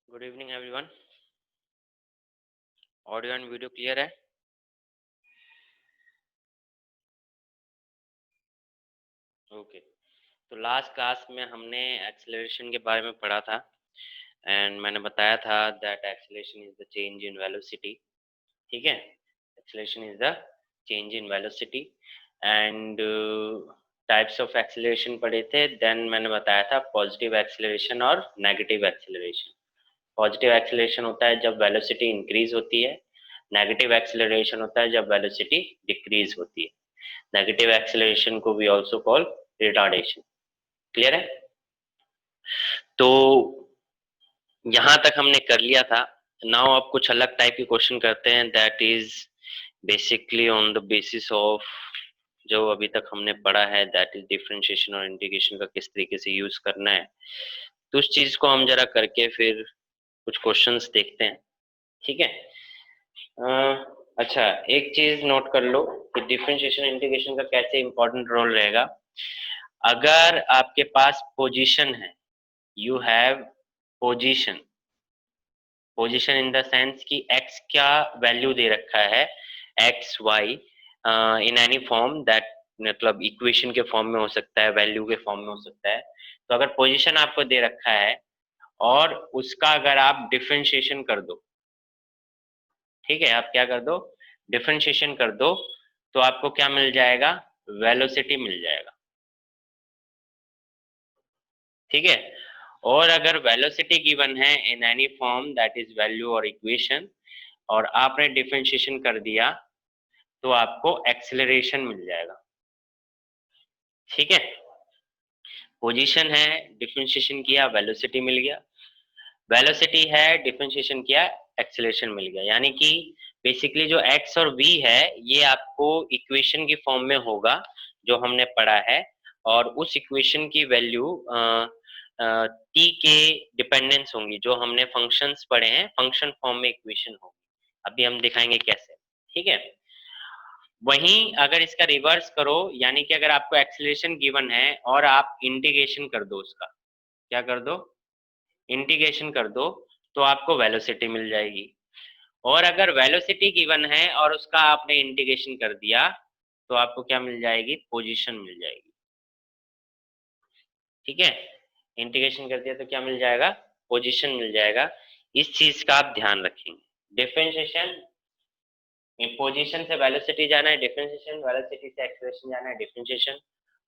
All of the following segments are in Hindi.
Good evening everyone. Audio and video clear है? ओके। तो लास्ट क्लास में हमने एक्सेलरेशन के बारे में पढ़ा था एंड मैंने बताया था that acceleration is the change in velocity. ठीक है, acceleration is the change in velocity and types of acceleration पढ़े थे। देन मैंने बताया था पॉजिटिव एक्सेलरेशन और नेगेटिव एक्सेलरेशन। पॉजिटिव एक्सेलरेशन होता है जब वेलोसिटी इंक्रीज होती है, नेगेटिव एक्सेलरेशन होता है जब वेलोसिटी डिक्रीज होती है। नेगेटिव एक्सेलरेशन को we also call retardation. Clear है? तो यहां तक हमने कर लिया था। नाउ अब कुछ अलग टाइप के क्वेश्चन करते हैं, that is basically on the basis of जो अभी तक हमने पढ़ा है, दैट इज डिफरेंशिएशन और इंटीग्रेशन का किस तरीके से यूज करना है। तो उस चीज को हम जरा करके फिर कुछ क्वेश्चंस देखते हैं। ठीक है। अच्छा, एक चीज नोट कर लो कि डिफरेंशिएशन इंटीग्रेशन का कैसे इंपॉर्टेंट रोल रहेगा। अगर आपके पास पोजीशन है, you have position, position in the sense कि x क्या वैल्यू दे रखा है, x y in any form, that मतलब इक्वेशन के फॉर्म में हो सकता है, वैल्यू के फॉर्म में हो सकता है। तो अगर पोजीशन आपको दे रखा है और उसका अगर आप डिफरेंशिएशन कर दो, ठीक है, आप क्या कर दो, डिफरेंशिएशन कर दो, तो आपको क्या मिल जाएगा, वेलोसिटी मिल जाएगा। ठीक है। और अगर वेलोसिटी गिवन है इन any form, that is value और इक्वेशन, और आपने डिफरेंशिएशन कर दिया, तो आपको एक्सेलरेशन मिल जाएगा। ठीक है। पोजीशन है, डिफरेंशिएशन किया, वेलोसिटी मिल गया। वेलोसिटी है, डिफरेंशिएशन किया, एक्सेलरेशन मिल गया। यानी कि बेसिकली जो x और v है ये आपको इक्वेशन की फॉर्म में होगा जो हमने पढ़ा है, और उस इक्वेशन की वैल्यू t के डिपेंडेंस होंगी। जो हमने फंक्शंस पढ़े हैं, फंक्शन फॉर्म में इक्वेशन होगी। अभी हम दिखाएंगे कैसे। ठीक है। वहीं अगर इसका रिवर्स करो, यानी कि अगर आपको एक्सेलरेशन गिवन है और आप इंटीग्रेशन कर दो, उसका क्या कर दो, इंटीग्रेशन कर दो, तो आपको वेलोसिटी मिल जाएगी। और अगर वेलोसिटी गिवन है और उसका आपने इंटीग्रेशन कर दिया, तो आपको क्या मिल जाएगी, पोजीशन मिल जाएगी। ठीक है। इंटीग्रेशन कर दिया तो क्या मिल जाएगा, पोजीशन मिल जाएगा। इस चीज का आप ध्यान रखेंगे। डिफरेंशिएशन, पोजीशन से वेलोसिटी जाना है डिफरेंशिएशन, वेलोसिटी से एक्सेलरेशन जाना है डिफरेंशिएशन।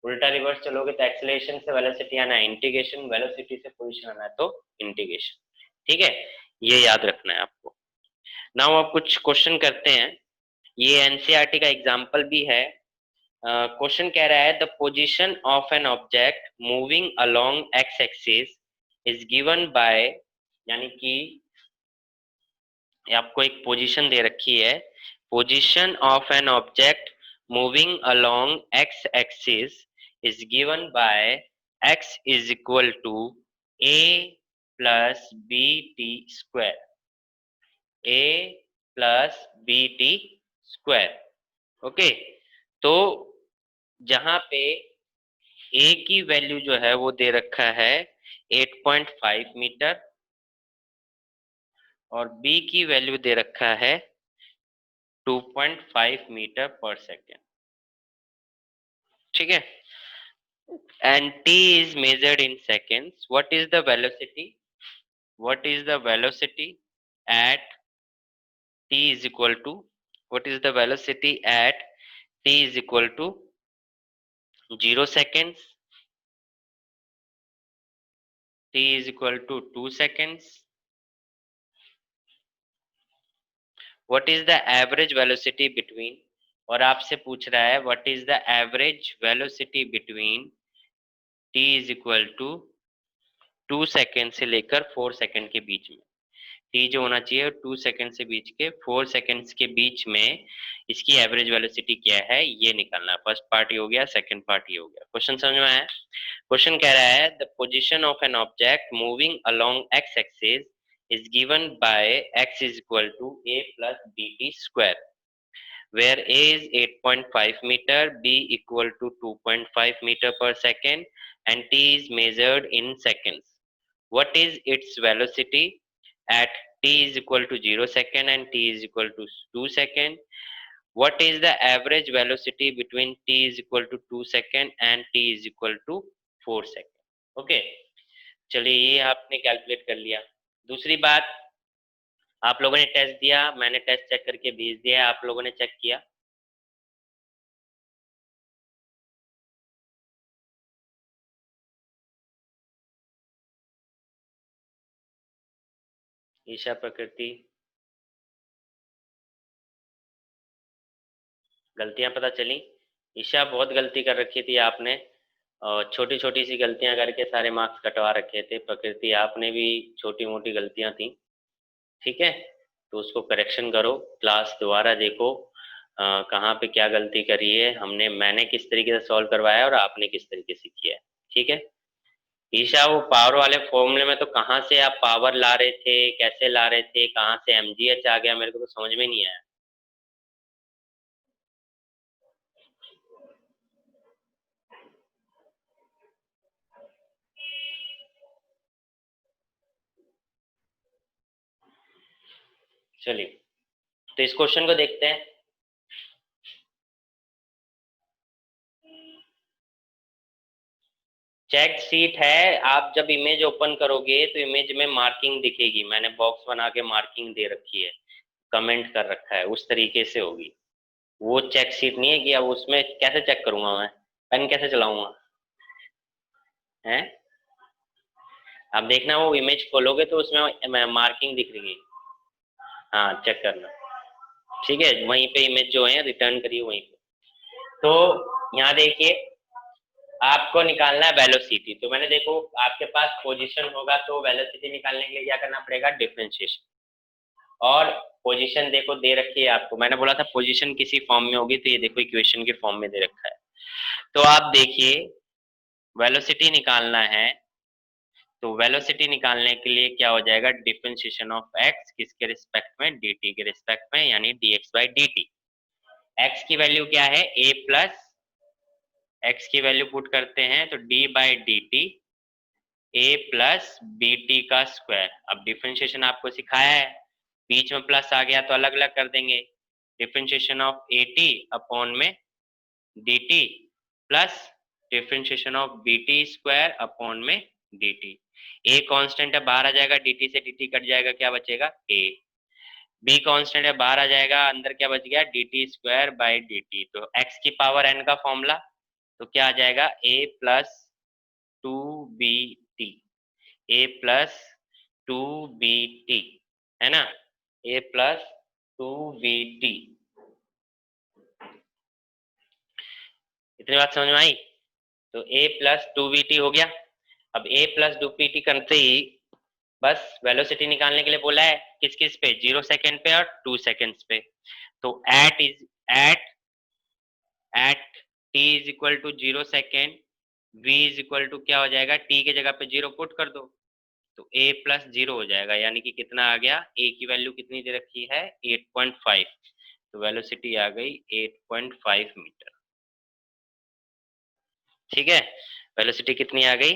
उल्टा रिवर्स चलोगे तो एक्सेलरेशन से वेलोसिटी आना है इंटीग्रेशन, वेलोसिटी से पोजीशन आना है तो इंटीग्रेशन। ठीक है, ये याद रखना है आपको। नाउ अब कुछ क्वेश्चन करते हैं। ये एनसीईआरटी का एग्जांपल भी है। क्वेश्चन कह रहा है the position of an object moving along x axis is given by, यानी कि आपको एक पोजीशन दे रखी है, position of an object moving along x axis is given by x is equal to a plus b T square, a plus b T square. Okay. तो जहां पे a की वैल्यू जो है वो दे रखा है 8.5 मीटर और b की वैल्यू दे रखा है 2.5 मीटर पर सेकेंड। ठीक है। and t is measured in seconds. What is the velocity, what is the velocity at t is equal to, what is the velocity at t is equal to 0 seconds, t is equal to 2 seconds, what is the average velocity between, और आपसे पूछ रहा है what is the average velocity between t is equal to 2 second से लेकर 4 सेकेंड के बीच में। टी जो होना चाहिए 2 सेकेंड से बीच के 4 सेकेंड्स के बीच में इसकी एवरेज वेलोसिटी क्या है ये निकालना है। फर्स्ट पार्ट ये हो गया, सेकंड पार्ट ये हो गया। क्वेश्चन समझ में आया? क्वेश्चन कह रहा है the position of an object moving along x axis is given by x is equal to a plus b T square, where a is 8.5 meter, b equal to 2.5 meter per second and t is measured in seconds. What is its velocity? at t is equal to 0 second and t is equal to 2 second. What is the average velocity between t is equal to 2 second and t is equal to 4 second? Okay, चलिए ये आपने कैलकुलेट कर लिया। दूसरी बात, आप लोगों ने टेस्ट दिया, मैंने टेस्ट चेक करके भेज दिया है, आप लोगों ने चेक किया? ईशा, प्रकृति, गलतियां पता चली? ईशा, बहुत गलती कर रखी थी आपने, और छोटी छोटी सी गलतियां करके सारे मार्क्स कटवा रखे थे। प्रकृति, आपने भी छोटी मोटी गलतियां थी, ठीक है, तो उसको करेक्शन करो, क्लास दोबारा देखो, कहाँ पे क्या गलती करी है, मैंने किस तरीके से सॉल्व करवाया और आपने किस तरीके से किया है, ठीक है। ईशा, वो पावर वाले फॉर्मूले में तो कहाँ से आप पावर ला रहे थे, कैसे ला रहे थे, कहाँ से एमजीएच आ गया, मेरे को तो समझ में नहीं आया। चलिए, तो इस क्वेश्चन को देखते हैं। चेक शीट है, आप जब इमेज ओपन करोगे तो इमेज में मार्किंग दिखेगी, मैंने बॉक्स बना के मार्किंग दे रखी है, कमेंट कर रखा है, उस तरीके से होगी। वो चेक शीट नहीं है कि अब उसमें कैसे चेक करूंगा मैं, पेन कैसे चलाऊंगा है। आप देखना, वो इमेज खोलोगे तो उसमें मार्किंग दिख रही है, हाँ चेक करना, ठीक है, वहीं पे इमेज जो है रिटर्न करिए वहीं पे। तो यहाँ देखिए, आपको निकालना है वेलोसिटी, तो मैंने देखो आपके पास पोजीशन होगा तो वेलोसिटी निकालने के लिए क्या करना पड़ेगा, डिफरेंशिएशन। और पोजीशन देखो दे रखी है आपको, मैंने बोला था पोजीशन किसी फॉर्म में होगी, तो ये देखो इक्वेशन के फॉर्म में दे रखा है। तो आप देखिए, वेलोसिटी निकालना है, तो वेलोसिटी निकालने के लिए क्या हो जाएगा, डिफरेंशिएशन ऑफ एक्स किसके रिस्पेक्ट में, dt के रिस्पेक्ट में, यानी dx बाई dt। एक्स की वैल्यू क्या है, a प्लस, एक्स की वैल्यू पुट करते हैं तो d by d T, a plus b t का स्क्वायर। अब डिफरेंशिएशन आपको सिखाया है, बीच में प्लस आ गया तो अलग अलग कर देंगे, differentiation of A T upon में D T plus differentiation of B T square upon में डी टी। ए कांस्टेंट है, बाहर आ जाएगा, डी टी से डी टी कट जाएगा, क्या बचेगा, ए। बी कांस्टेंट है, बाहर आ जाएगा, अंदर क्या बच गया, D T square by d T. तो एक्स की पावर एन का फॉर्मूला, तो क्या आ जाएगा, ए plus to be T, a plus to be T, है ना, ए प्लस टू बी टी। इतनी बात समझ में आई? तो ए प्लस टू बी टी हो गया। अब ए प्लस टू बी टी करते ही बस वेलोसिटी निकालने के लिए बोला है, किस किस पे, 0 सेकेंड पे और 2 सेकेंड्स पे। तो at at t is equal to 0 second, v is equal to क्या हो जाएगा, t के जगह पे 0 पुट कर दो, तो a प्लस 0 हो जाएगा, यानी कि कितना आ गया, a की वैल्यू कितनी दे रखी है, 8.5, तो वेलोसिटी आ गई 8.5 मीटर, ठीक है। वेलोसिटी कितनी आ गई,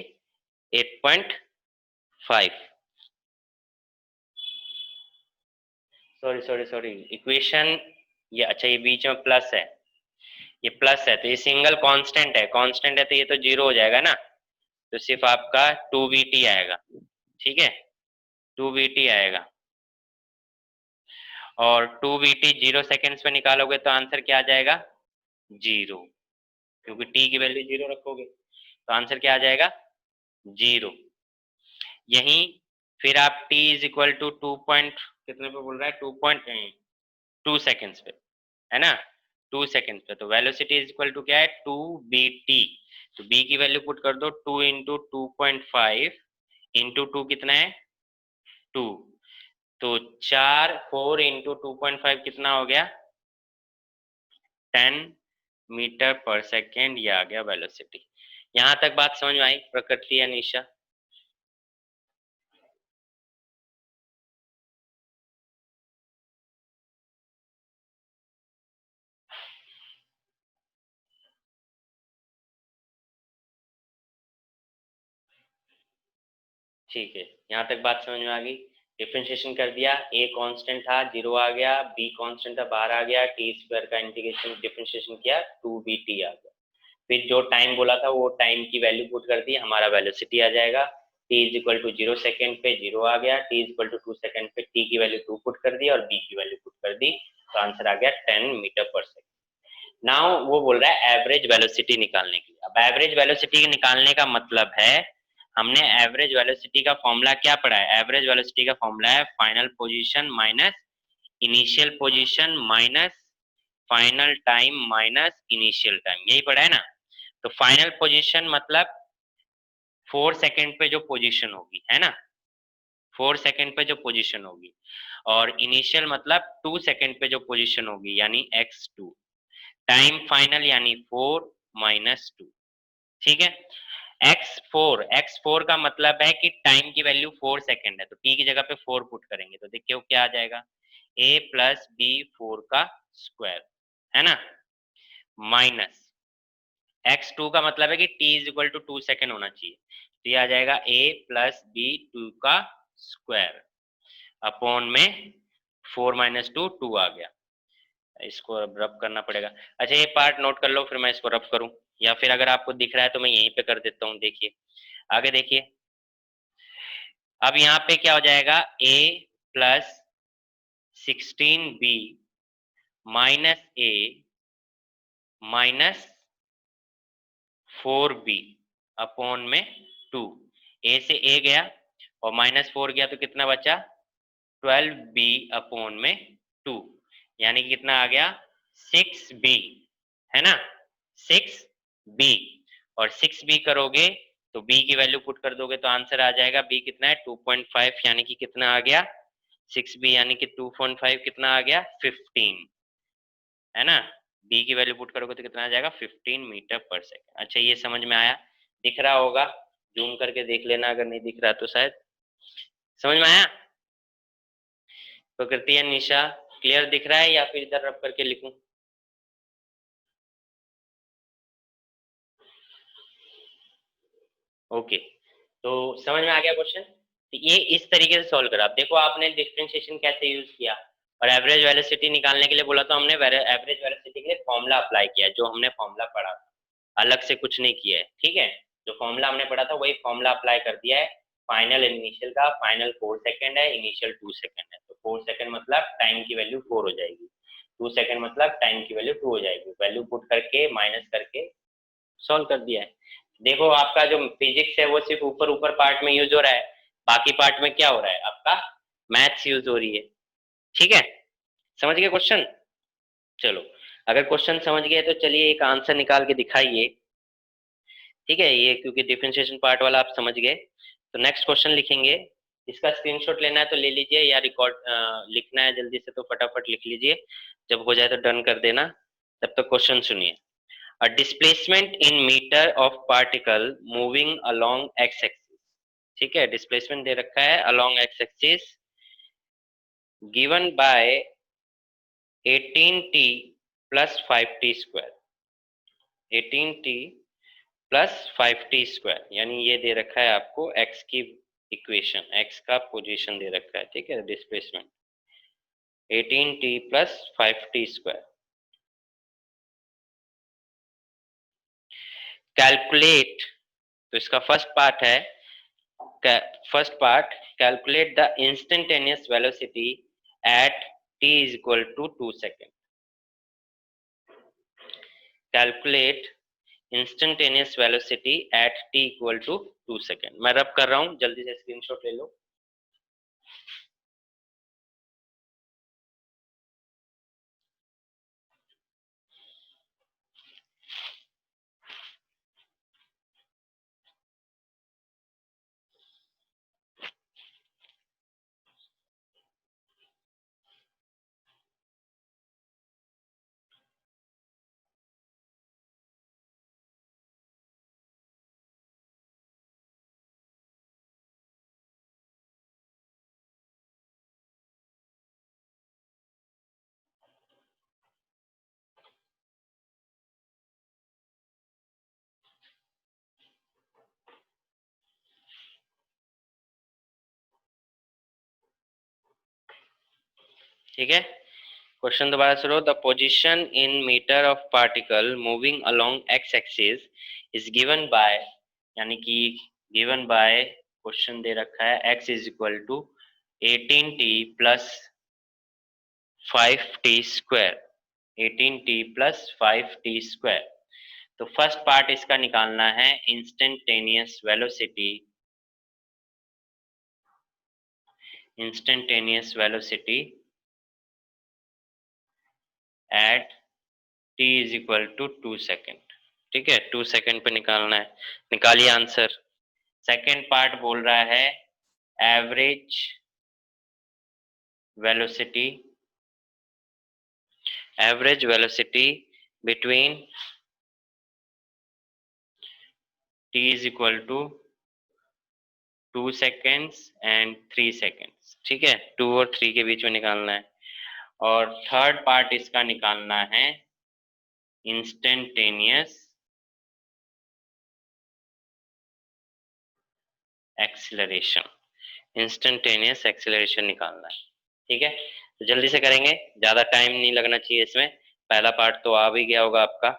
8.5। सॉरी सॉरी सॉरी, इक्वेशन, ये अच्छा, ये बीच में प्लस है, ये प्लस है तो ये सिंगल कांस्टेंट है, कांस्टेंट है तो ये तो 0 हो जाएगा ना, तो सिर्फ आपका 2vt आएगा, ठीक है, 2vt आएगा। और 2vt 0 सेकेंड्स में निकालोगे तो आंसर क्या आ जाएगा, 0, क्योंकि t की वैल्यू 0 रखोगे, तो आंसर क्या आ जाएगा, 0। यहीं फिर आप t is equal to 2 point कितने पे बोल रहा है, 2.2 सेकेंड्स पे, है ना, 2 सेकेंड्स पे, तो वेलोसिटी इज इक्वल टू क्या है, 2vt। तो b की वैल्यू पुट कर दो, 2 इंटू 2.5 इंटू 2 कितना है, 2, तो 4 इंटू 2.5 कितना हो गया, 10 मीटर पर सेकेंड, ये आ गया वेलोसिटी। यहां तक बात समझ में आई प्रकृति या निशा? ठीक है, यहाँ तक बात समझ में आ गई। डिफरेंशिएशन कर दिया, a कांस्टेंट था 0 आ गया, b कांस्टेंट था बाहर आ गया, t स्क्वायर का इंटीग्रेशन डिफरेंशिएशन किया 2bt आ गया। फिर जो टाइम बोला था वो टाइम की वैल्यू पुट कर दी, हमारा वेलोसिटी आ जाएगा। t is equal to 0 second पे 0 आ गया, t is equal to 2 second पे t की वैल्यू 2 पुट कर दी और b की वैल्यू पुट कर दी, तो आंसर आ गया 10 मीटर पर सेकेंड। नाउ वो बोल रहा है एवरेज वेलोसिटी निकालने के लिए। अब एवरेज वेलोसिटी निकालने का मतलब है, हमने एवरेज वेलोसिटी का फॉर्मूला क्या पढ़ा है? एवरेज वेलोसिटी का फॉर्मूला है final position minus initial position minus final time minus initial time, यही पढ़ा है ना। तो फाइनल पोजीशन मतलब 4 सेकेंड पे जो पोजीशन होगी, है ना, 4 सेकेंड पे जो पोजीशन होगी, और इनिशियल मतलब 2 सेकेंड पे जो पोजीशन होगी यानी x2, टाइम फाइनल यानी 4 माइनस 2। ठीक है, x4 का मतलब है कि टाइम की वैल्यू 4 सेकेंड है, तो t की जगह पे 4 पुट करेंगे तो देखिए वो क्या आ जाएगा, a प्लस बी 4 का स्क्वायर, है ना, माइनस x2 का मतलब है कि t is equal to 2 second होना चाहिए, तो ये आ जाएगा a प्लस बी 2 का स्क्वायर अपॉन में 4 माइनस 2 2 आ गया। इसको अब रब करना पड़ेगा। अच्छा ये पार्ट नोट कर लो, फिर मैं इसको रब करूं, या फिर अगर आपको दिख रहा है तो मैं यहीं पे कर देता हूं। देखिए आगे देखिए, अब यहाँ पे क्या हो जाएगा, a plus 16b minus a minus 4b upon में 2, a से a गया और माइनस 4 गया तो कितना बचा, 12b अपॉन में 2, यानी कि कितना आ गया 6b, है ना, 6b, और 6b करोगे तो b की वैल्यू पुट कर दोगे तो आंसर आ जाएगा b कितना है 2.5, यानी कि कितना आ गया 6b यानी कि 2.5 कितना आ गया 15, है ना, b की वैल्यू पुट करोगे तो कितना आ जाएगा 15 मीटर पर सेकेंड। अच्छा ये समझ में आया, दिख रहा होगा, जूम करके देख लेना अगर नहीं दिख रहा तो, शायद समझ में आया। प्रकृति या निशा क्लियर दिख रहा है या फिर इधर रब करके लिखूं? ओके, तो समझ में आ गया क्वेश्चन। तो ये इस तरीके से सॉल्व करा। आप देखो आपने डिफरेंशिएशन कैसे यूज किया, और एवरेज वेलोसिटी निकालने के लिए बोला तो हमने एवरेज वेलोसिटी के लिए फॉर्मूला अप्लाई किया, जो हमने फॉर्मूला पढ़ा था, अलग से कुछ नहीं किया है। ठीक है, जो फॉर्मूला हमने पढ़ा था वही फॉर्मूला अप्लाई कर दिया है। फाइनल इनिशियल का फाइनल 4 सेकेंड है, इनिशियल 2 सेकेंड है, तो 4 सेकेंड मतलब टाइम की वैल्यू 4 हो जाएगी, 2 सेकेंड मतलब टाइम की वैल्यू 2 हो जाएगी, वैल्यू पुट करके माइनस करके सॉल्व कर दिया है। देखो आपका जो फिजिक्स है वो सिर्फ ऊपर ऊपर पार्ट में यूज हो रहा है, बाकी पार्ट में क्या हो रहा है, आपका मैथ्स यूज हो रही है। ठीक है, समझ गए क्वेश्चन? चलो, अगर क्वेश्चन समझ गए तो चलिए एक आंसर निकाल के दिखाइए। ठीक है, ये क्योंकि डिफरेंशिएशन पार्ट वाला आप समझ गए, तो नेक्स्ट क्वेश्चन लिखेंगे। इसका स्क्रीनशॉट लेना है तो ले लीजिए, या रिकॉर्ड लिखना है जल्दी से तो फटाफट लिख लीजिए, जब हो जाए तो डन कर देना। तब तक क्वेश्चन सुनिए। A displacement in meter of particle moving along x axis, ठीक है, डिस्प्लेसमेंट दे रखा है along x axis given by 18t plus 5t square, 18t plus 5t square, यानी ये दे रखा है आपको x की इक्वेशन, x का पोजीशन दे रखा है। ठीक है, displacement 18t plus 5t square। Calculate, तो इसका फर्स्ट पार्ट है, first part, calculate the instantaneous velocity at t is equal to 2 second। Calculate instantaneous velocity at t equal to 2 second। मैं रब कर रहा हूं, जल्दी से स्क्रीनशॉट ले लो। ठीक है, क्वेश्चन दोबारा सुनो। The position in meter of particle moving along x axis is given by, यानी कि गिवन बाय क्वेश्चन दे रखा है x is equal to 18t plus 5t square, 18t plus 5t square. तो फर्स्ट पार्ट इसका निकालना है instantaneous velocity, instantaneous velocity at t is equal to 2 second. ठीक है, 2 सेकेंड पे निकालना है। निकालिए आंसर। सेकेंड पार्ट बोल रहा है average velocity, average velocity between t is equal to 2 seconds and 3 seconds. ठीक है, 2 और 3 के बीच में निकालना है। और थर्ड पार्ट इसका निकालना है इंस्टेंटेनियस एक्सीलरेशन, इंस्टेंटेनियस एक्सीलरेशन निकालना है। ठीक है, तो जल्दी से करेंगे, ज्यादा टाइम नहीं लगना चाहिए इसमें। पहला पार्ट तो आ भी गया होगा आपका।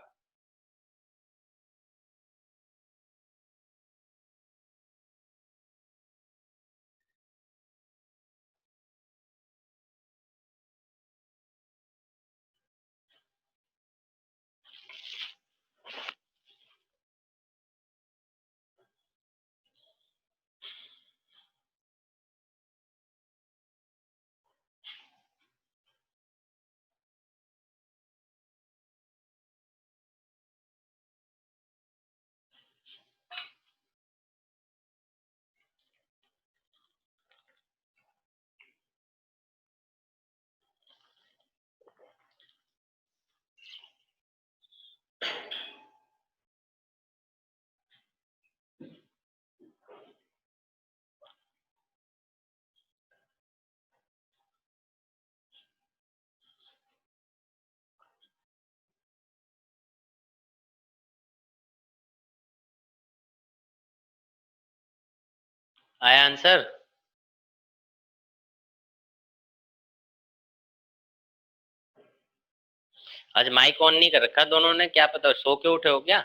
आया आंसर? आज माइक ऑन नहीं कर रखा दोनों ने, क्या पता सो के उठे हो क्या?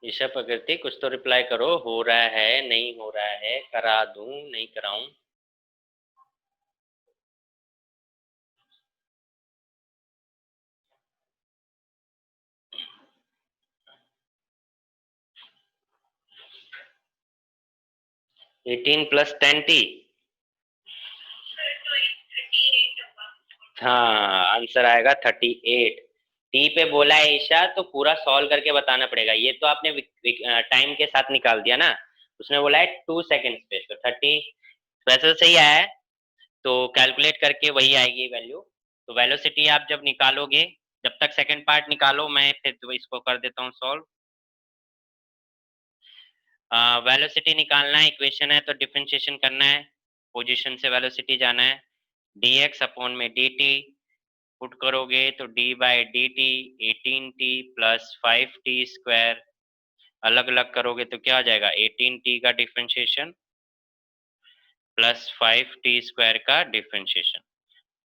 ईशा प्रकृति कुछ तो रिप्लाई करो, हो रहा है नहीं हो रहा है, करा दूं नहीं कराऊं? 18 + 10t। हाँ, आंसर आएगा 38। टी पे बोला है ईशा, तो पूरा सॉल्व करके बताना पड़ेगा। ये तो आपने टाइम के साथ निकाल दिया ना, उसने बोला है 2 सेकेंड्स पे, तो 30 वैसे तो सही आया है। तो कैलकुलेट करके वही आएगी वैल्यू। तो वेलोसिटी आप जब निकालोगे, जब तक सेकंड पार्ट निकालो, मैं फिर तो इसको कर देता हूँ सॉल्व। वेलोसिटी निकालना है, इक्वेशन है तो डिफरेंशिएशन करना है, पोजीशन से वेलोसिटी जाना है। dx अपॉन में dt पुट करोगे तो d by d T 18t plus 5t square, अलग अलग करोगे तो क्या आ जाएगा 18t का डिफरेंशिएशन प्लस 5t स्क्वायर का डिफरेंशिएशन।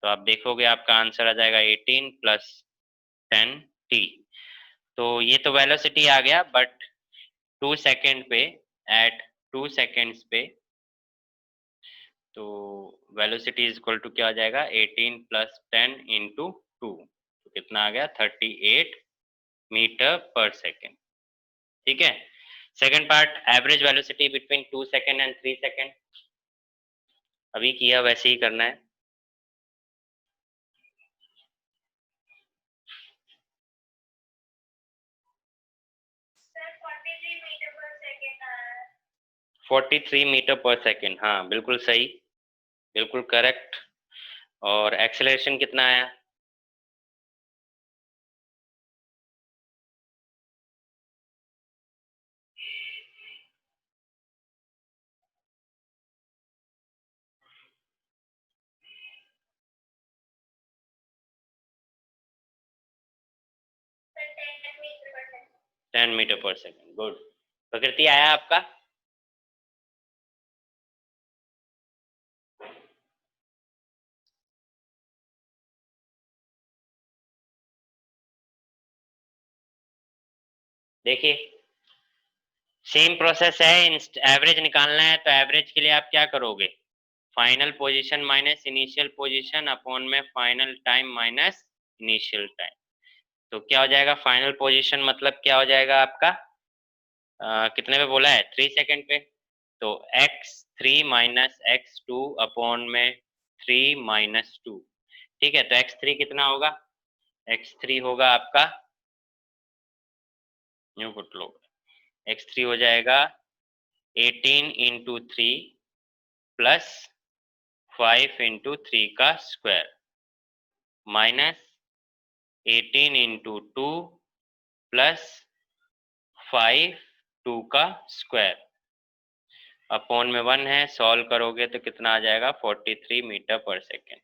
तो आप देखोगे आपका आंसर आ जाएगा 18 प्लस 10t। तो ये तो वेलोसिटी आ गया, बट 2 सेकेंड पे, एट 2 सेकेंड्स पे, तो वेलोसिटी इज इक्वल टू क्या आ जाएगा 18 + 10 × 2, तो कितना आ गया 38 मीटर पर सेकेंड। ठीक है, second part average velocity between 2 second and 3 second, अभी किया वैसे ही करना है। सर 43 मीटर पर सेकेंड, हाँ बिल्कुल सही, बिल्कुल करेक्ट। और एक्सेलरेशन कितना आया? 10 मीटर पर सेकेंड। गुड। प्रकृति आया आपका? देखिए सेम प्रोसेस है, एवरेज निकालना है तो एवरेज के लिए आप क्या करोगे, final position minus initial position upon में final time minus initial time. तो क्या हो जाएगा, फाइनल पोजीशन मतलब क्या हो जाएगा आपका, कितने पे बोला है, 3 सेकंड पे। तो x3 माइनस x2 अपॉन में 3 माइनस 2। ठीक है, तो x3 कितना होगा, x3 होगा आपका, न्यू पुट लो, x3 हो जाएगा 18 इंटू 3 प्लस 5 इंटू 3 का स्क्वायर माइनस 18 इंटू 2 प्लस 5 2 का स्क्वायर अपॉन में 1 है, सॉल्व करोगे तो कितना आ जाएगा, 43 मीटर पर सेकेंड।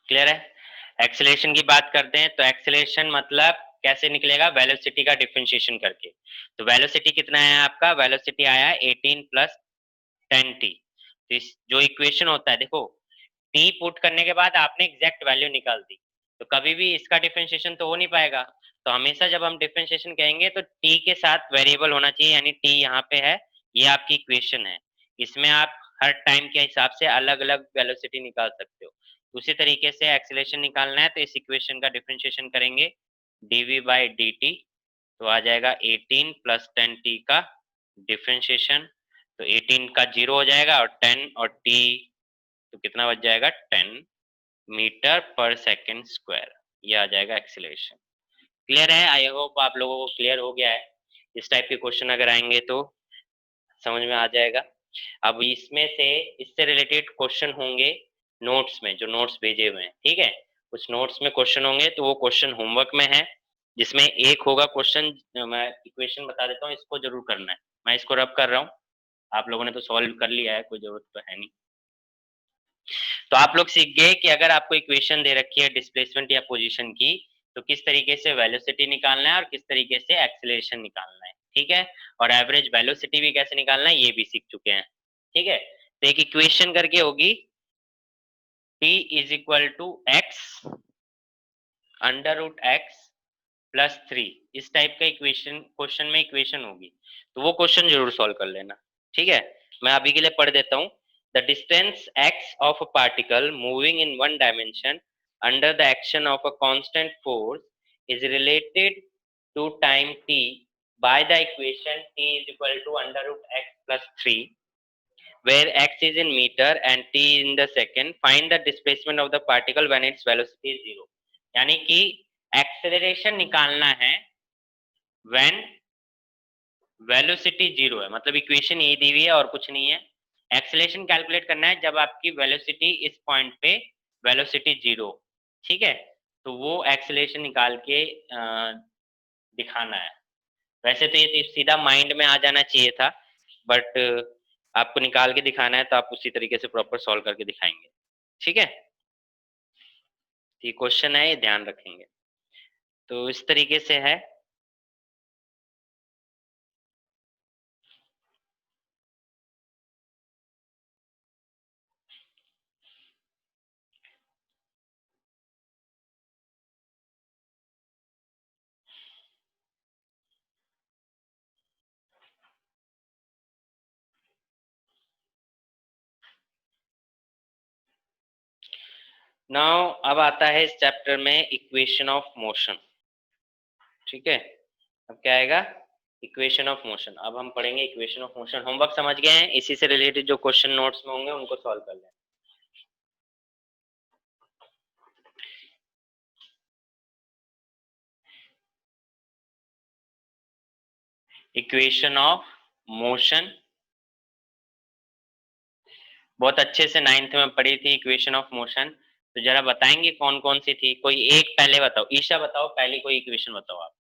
क्लियर है? एक्सेलरेशन की बात करते हैं तो एक्सेलरेशन मतलब कैसे निकलेगा, वेलोसिटी का डिफरेंशिएशन करके। तो वेलोसिटी कितना है आपका, वेलोसिटी आया 18 प्लस 10t। तो इस जो इक्वेशन होता है, देखो t पुट करने के बाद आपने एग्जैक्ट वैल्यू निकाल दी, तो कभी भी इसका डिफरेंशिएशन तो हो नहीं पाएगा। तो हमेशा जब हम डिफरेंशिएशन कहेंगे तो t के साथ वेरिएबल होना चाहिए, यानी t यहाँ पे है, ये आपकी इक्वेशन है, इसमें आप हर टाइम के हिसाब से अलग अलग वेलोसिटी निकाल सकते हो। उसी तरीके से एक्सेलरेशन निकालना है तो इस इक्वेशन का डिफरेंशिएशन करेंगे, dv बाई dt, तो आ जाएगा 18 प्लस 10t का डिफरेंशिएशन, तो 18 का 0 हो जाएगा और 10 और t, तो कितना बच जाएगा, 10 मीटर पर सेकेंड स्क्वायर, ये आ जाएगा एक्सेलरेशन। क्लियर है? आई होप आप लोगों को क्लियर हो गया है। इस टाइप के क्वेश्चन अगर आएंगे तो समझ में आ जाएगा। अब इसमें से इससे रिलेटेड क्वेश्चन होंगे नोट्स में, जो नोट्स भेजे हुए हैं, ठीक है, कुछ नोट्स में क्वेश्चन होंगे, तो वो क्वेश्चन होमवर्क में है, जिसमें एक होगा क्वेश्चन, मैं इक्वेशन बता देता हूँ, इसको जरूर करना है, मैं इसको रब कर रहा हूँ, आप लोगों ने तो सॉल्व कर लिया है, कोई जरूरत तो है नहीं। तो आप लोग सीख गए कि अगर आपको इक्वेशन दे रखी है डिस्प्लेसमेंट या पोजीशन की, तो किस तरीके से वेलोसिटी निकालना है और किस तरीके से एक्सेलरेशन निकालना है, ठीक है, और एवरेज वेलोसिटी भी कैसे निकालना है ये भी सीख चुके हैं, ठीक है। तो एक इक्वेशन करके होगी, t is equal to x under root x plus 3, इस टाइप का इक्वेशन क्वेश्चन में इक्वेशन होगी, तो वो क्वेश्चन जरूर सॉल्व कर लेना, ठीक है। मैं अभी के लिए पढ़ देता हूँ। The distance x of a particle moving in one dimension under the action of a constant force is related to time t by the equation t is equal to under root x plus 3 where x is in meter and t in the second. Find the displacement of the particle when its velocity is 0। यानी कि एक्सेलरेशन निकालना है when वेलोसिटी 0 है, मतलब इक्वेशन ये दी हुई है और कुछ नहीं है। एक्सेलरेशन कैलकुलेट करना है जब आपकी वेलोसिटी इस पॉइंट पे वेलोसिटी 0, ठीक है, तो वो एक्सेलरेशन निकाल के दिखाना है। वैसे तो ये सीधा माइंड में आ जाना चाहिए था, बट आपको निकाल के दिखाना है, तो आप उसी तरीके से प्रॉपर सॉल्व करके दिखाएंगे, ठीक है। ये क्वेश्चन है, ये ध्यान रखेंगे। तो इस तरीके से है। नाउ अब आता है इस चैप्टर में इक्वेशन ऑफ मोशन, ठीक है। अब क्या आएगा, इक्वेशन ऑफ मोशन। अब हम पढ़ेंगे इक्वेशन ऑफ मोशन। होमवर्क समझ गए हैं, इसी से रिलेटेड जो क्वेश्चन नोट्स में होंगे उनको सॉल्व कर लें। इक्वेशन ऑफ मोशन बहुत अच्छे से 9th में पढ़ी थी इक्वेशन ऑफ मोशन, तो जरा बताएंगे कौन कौन सी थी, कोई एक पहले बताओ, ईशा बताओ, पहली कोई इक्वेशन बताओ आप।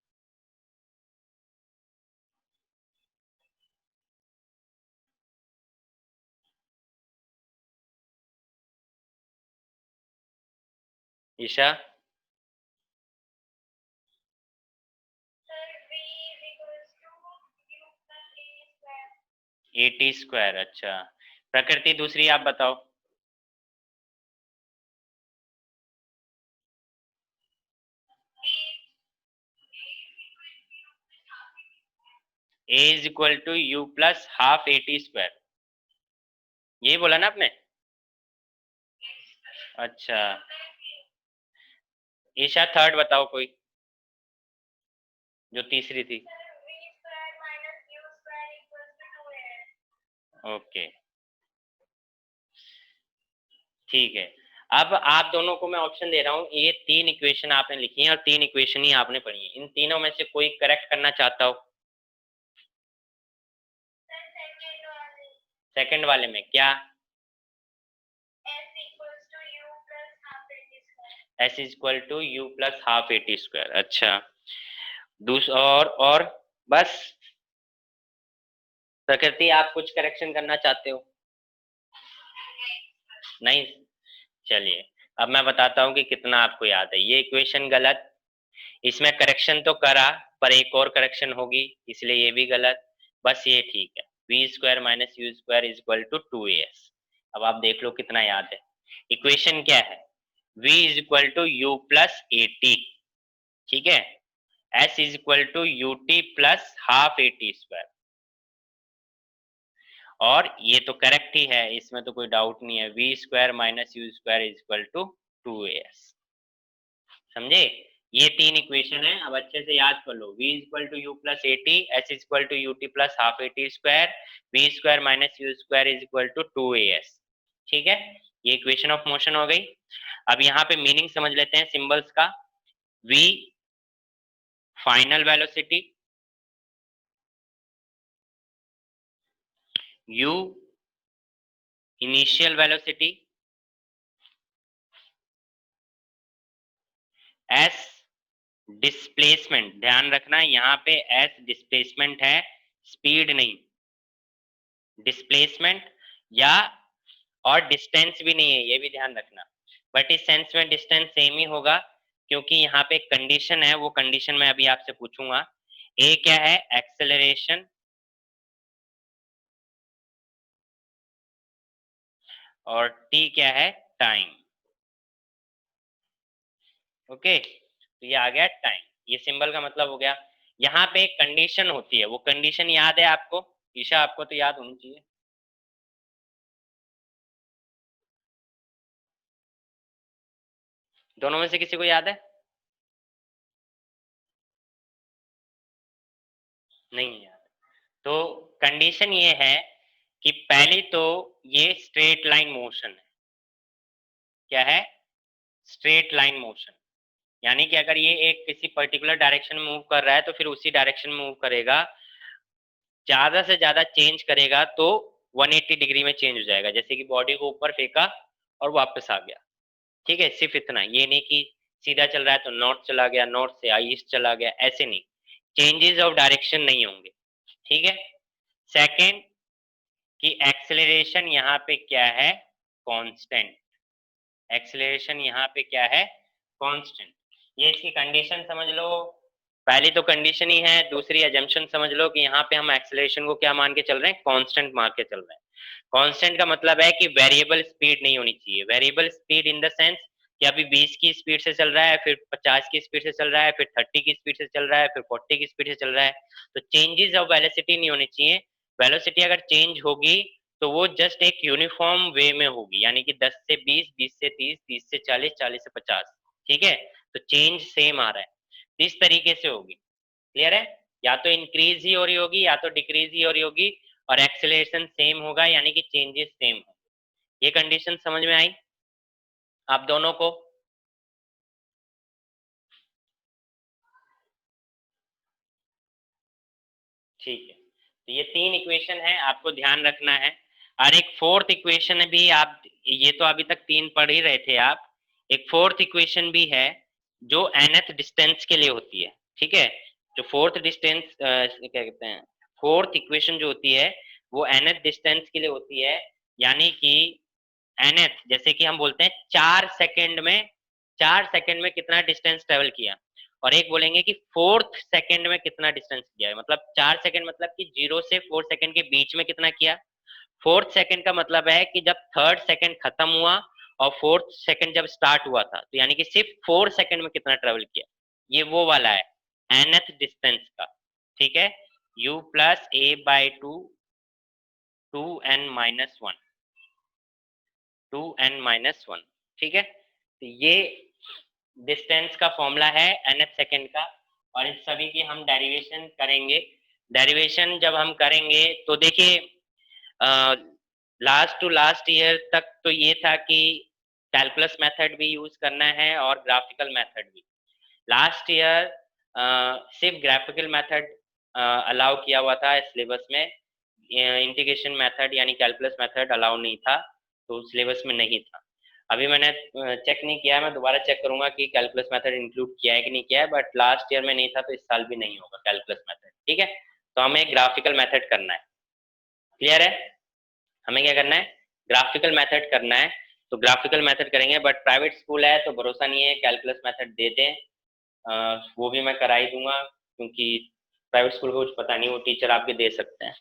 ईशा 80 स्क्वायर। अच्छा, प्रकृति दूसरी आप बताओ। A is equal to you plus half 80 square, यही बोला ना आपने? अच्छा, ईशा थर्ड बताओ कोई, जो तीसरी थी। ओके, ठीक है। अब आप दोनों को मैं ऑप्शन दे रहा हूँ, ये तीन इक्वेशन आपने लिखी हैं और तीन इक्वेशन ही आपने पढ़ी है, इन तीनों में से कोई करेक्ट करना चाहता हो? सेकंड वाले में क्या? S is equal to you plus half 80 square. अच्छा, दूसरा और बस? प्रकृति आप कुछ करेक्शन करना चाहते हो? नहीं, चलिए अब मैं बताता हूँ कि कितना आपको याद है। ये इक्वेशन गलत, इसमें करेक्शन तो करा पर एक और करेक्शन होगी, इसलिए ये भी गलत। बस ये ठीक है, v square minus u square is equal to 2as। अब आप देख लो कितना याद है। इक्वेशन क्या है? v is equal to you plus 80, ठीक है। s is equal to u t plus half 80 square, और ये तो करेक्ट ही है, इसमें तो कोई डाउट नहीं है। V square minus u square is equal to 2as। समझे? ये तीन इक्वेशन है, अब अच्छे से याद कर लो। v equal to you plus 80, s equal to u t plus half 80 square, v square minus u square is equal to 2as। ठीक है, ये इक्वेशन ऑफ मोशन हो गई। अब यहाँ पे मीनिंग समझ लेते हैं सिंबल्स का। v final velocity, u initial velocity, s displacement. ध्यान रखना यहाँ पे s डिस्प्लेसमेंट है, स्पीड नहीं। डिस्प्लेसमेंट या और डिस्टेंस भी नहीं है, ये भी ध्यान रखना। बट इस सेंस में डिस्टेंस सेम ही होगा, क्योंकि यहाँ पे एक कंडीशन है, वो कंडीशन मैं अभी आपसे पूछूंगा। ए क्या है? एक्सेलरेशन, और टी क्या है? टाइम। ओके, तो ये आ गया टाइम, ये सिंबल का मतलब हो गया। यहाँ पे एक कंडीशन होती है, वो कंडीशन याद है आपको? ईशा आपको तो याद होनी चाहिए। दोनों में से किसी को याद है? नहीं याद? तो कंडीशन ये है कि पहली तो ये स्ट्रेट लाइन मोशन है। क्या है? स्ट्रेट लाइन मोशन, यानी कि अगर ये एक किसी पर्टिकुलर डायरेक्शन में मूव कर रहा है तो फिर उसी डायरेक्शन में मूव करेगा। ज्यादा से ज्यादा चेंज करेगा तो 180 डिग्री में चेंज हो जाएगा, जैसे कि बॉडी को ऊपर फेंका और वापस आ गया। ठीक है, सिर्फ इतना, ये नहीं कि सीधा चल रहा है तो नॉर्थ चला गया, नॉर्थ से ईस्ट चला गया, ऐसे नहीं। चेंजेस ऑफ डायरेक्शन नहीं होंगे। ठीक है। सेकेंड, कि एक्सेलरेशन यहाँ पे क्या है? कांस्टेंट। एक्सेलरेशन यहाँ पे क्या है? कांस्टेंट। ये इसकी कंडीशन समझ लो। पहली तो कंडीशन ही है, दूसरी एजम्पशन समझ लो कि यहाँ पे हम एक्सेलरेशन को क्या मान के चल रहे हैं? कांस्टेंट मान के चल रहे हैं। कांस्टेंट का मतलब है कि वेरिएबल स्पीड नहीं होनी चाहिए। Variable speed in the sense कि अभी 20 की स्पीड से चल रहा है, फिर 50 की स्पीड से चल रहा है, फिर 30 की स्पीड से चल रहा है, फिर 40 की स्पीड से चल रहा है। तो चेंजेस ऑफ वेलोसिटी नहीं होनी चाहिए। वेलोसिटी अगर चेंज होगी तो वो जस्ट एक यूनिफॉर्म वे में होगी, यानी कि 10 से 20, 20 से 30, 30 से 40, 40 से 50। ठीक है, तो चेंज सेम आ रहा है, इस तरीके से होगी। क्लियर है? या तो इंक्रीज ही हो रही होगी या तो डिक्रीज ही हो रही होगी, और एक्सेलरेशन सेम होगा, यानी कि चेंजेस सेम होंगे। ये कंडीशन समझ में आई आप दोनों को? ठीक है, तो ये तीन इक्वेशन है, आपको ध्यान रखना है। और एक फोर्थ इक्वेशन भी आप, ये तो अभी तक तीन पढ़ ही रहे थे आप, एक फोर्थ इक्वेशन भी है जो nth डिस्टेंस के लिए होती है। ठीक है, जो फोर्थ डिस्टेंस क्या कहते हैं, फोर्थ इक्वेशन जो होती है वो nth डिस्टेंस के लिए होती है। यानी कि nth, जैसे कि हम बोलते हैं 4 सेकंड में, 4 सेकंड में कितना डिस्टेंस ट्रेवल किया, और एक बोलेंगे कि 4th सेकंड में कितना डिस्टेंस किया है, मतलब 4 सेकंड मतलब कि 0 से 4 सेकंड के बीच में कितना किया। 4th सेकंड का मतलब है कि जब 3rd सेकंड खत्म हुआ और 4th सेकंड जब स्टार्ट हुआ था, तो यानी कि सिर्फ 4 सेकंड में कितना ट्रेवल किया, ये वो वाला है nth डिस्टेंस का। ठीक है, u plus A by two 2n-1, 2n-1। ठीक है, तो ये डिस्टेंस का फॉर्मूला है nth सेकंड का, और इन सभी की हम डेरिवेशन करेंगे। डेरिवेशन जब हम करेंगे तो देखिए लास्ट टू लास्ट ईयर तक तो ये था कि कैलकुलस मेथड भी यूज करना है और ग्राफिकल मेथड भी। लास्ट ईयर सिर्फ ग्राफिकल मेथड अलाउ किया हुआ था सिलेबस में, इंटीग्रेशन मेथड यानी कैलकुलस मेथड अलाउ नहीं था, तो सिलेबस में नहीं था। अभी मैंने चेक नहीं किया है, मैं दोबारा चेक करूंगा कि कैलकुलस मेथड इंक्लूड किया है कि नहीं किया है, बट लास्ट ईयर में नहीं था तो इस साल भी नहीं होगा कैलकुलस मेथड। ठीक है, तो हमें ग्राफिकल मेथड करना है। क्लियर है, हमें क्या करना है, ग्राफिकल मेथड करना है। तो ग्राफिकल मेथड करेंगे, बट प्राइवेट स्कूल है तो भरोसा नहीं है कैलकुलस मेथड दे दें। वो भी मैं करा ही दूंगा, क्योंकि प्राइवेट स्कूल को कुछ पता नहीं, वो टीचर आपके दे सकते हैं।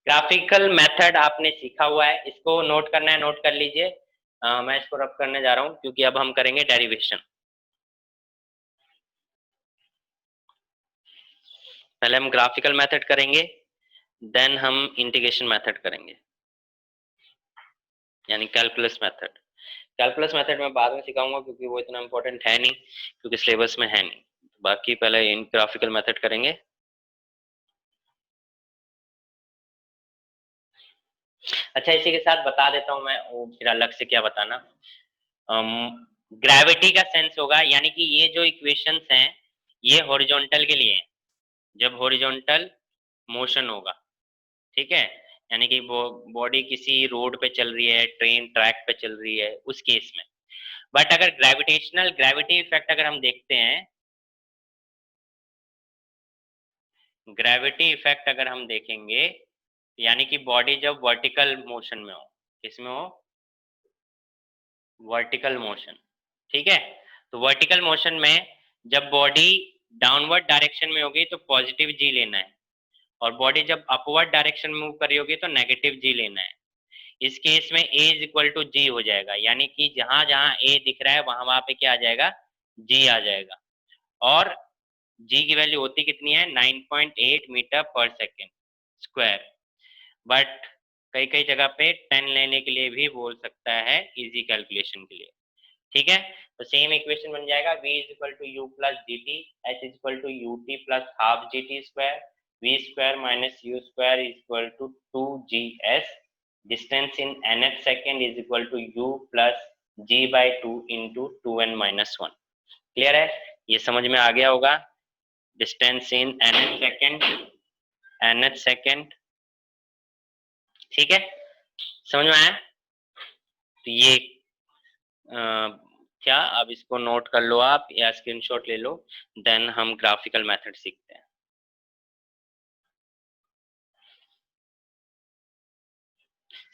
ग्राफिकल मेथड आपने सीखा हुआ है, इसको नोट करना है, नोट कर लीजिए। मैं इसको रब करने जा रहा हूँ क्योंकि अब हम करेंगे डेरिवेशन। पहले हम ग्राफिकल मेथड करेंगे, देन हम इंटीग्रेशन मेथड करेंगे, यानी कैलकुलस मेथड। कैलकुलस मेथड मैं बाद में सिखाऊंगा क्योंकि वो इतना इंपॉर्टेंट है नहीं, क्योंकि सिलेबस में है नहीं। बाकी पहले इन ग्राफिकल मेथड करेंगे। अच्छा, इसी के साथ बता देता हूँ मैं, वो फिर अलग से क्या बताना। ग्रेविटी का सेंस होगा, यानी कि ये जो इक्वेशंस हैं ये हॉरिजॉन्टल के लिए हैं, जब हॉरिजॉन्टल मोशन होगा। ठीक है, यानी कि बॉडी किसी रोड पे चल रही है, ट्रेन ट्रैक पे चल रही है, उस केस में। बट अगर ग्रेविटी इफेक्ट अगर हम देखते हैं, ग्रेविटी इफेक्ट अगर हम देखेंगे, यानी कि बॉडी जब वर्टिकल मोशन में हो, किसमें हो, वर्टिकल मोशन। ठीक है, तो वर्टिकल मोशन में जब बॉडी डाउनवर्ड डायरेक्शन में होगी तो पॉजिटिव जी लेना है, और बॉडी जब अपवर्ड डायरेक्शन में मूव कर रही होगी तो नेगेटिव जी लेना है। इस केस में ए इज इक्वल टू जी हो जाएगा, यानी कि जहां जहां ए दिख रहा है वहां वहां पे क्या आ जाएगा, जी आ जाएगा। और जी की वैल्यू होती कितनी है, 9.8 मीटर पर सेकेंड स्क्वायर। बट कई कई जगह पे 10 लेने के लिए भी बोल सकता है इजी कैलकुलेशन के लिए। ठीक है, तो सेम इक्वेशन बन जाएगा v is equal to you plus g t, h is equal to u t plus half g t square, v square minus u square is equal to 2gs, distance in nth second is equal to you plus g by two into 2n-1। Clear है, ये समझ में आ गया होगा। Distance in nth second. ठीक है, समझ में आया। तो ये क्या, अब इसको नोट कर लो आप या स्क्रीनशॉट ले लो, देन हम ग्राफिकल मेथड सीखते हैं।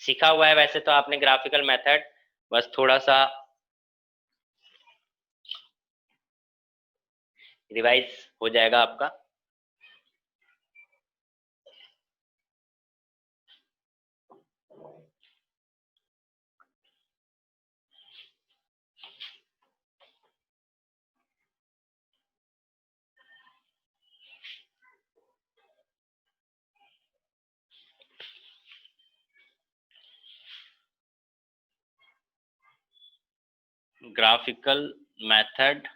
सीखा हुआ है वैसे तो आपने ग्राफिकल मेथड, बस थोड़ा सा रिवाइज हो जाएगा आपका। ग्राफिकल मेथड,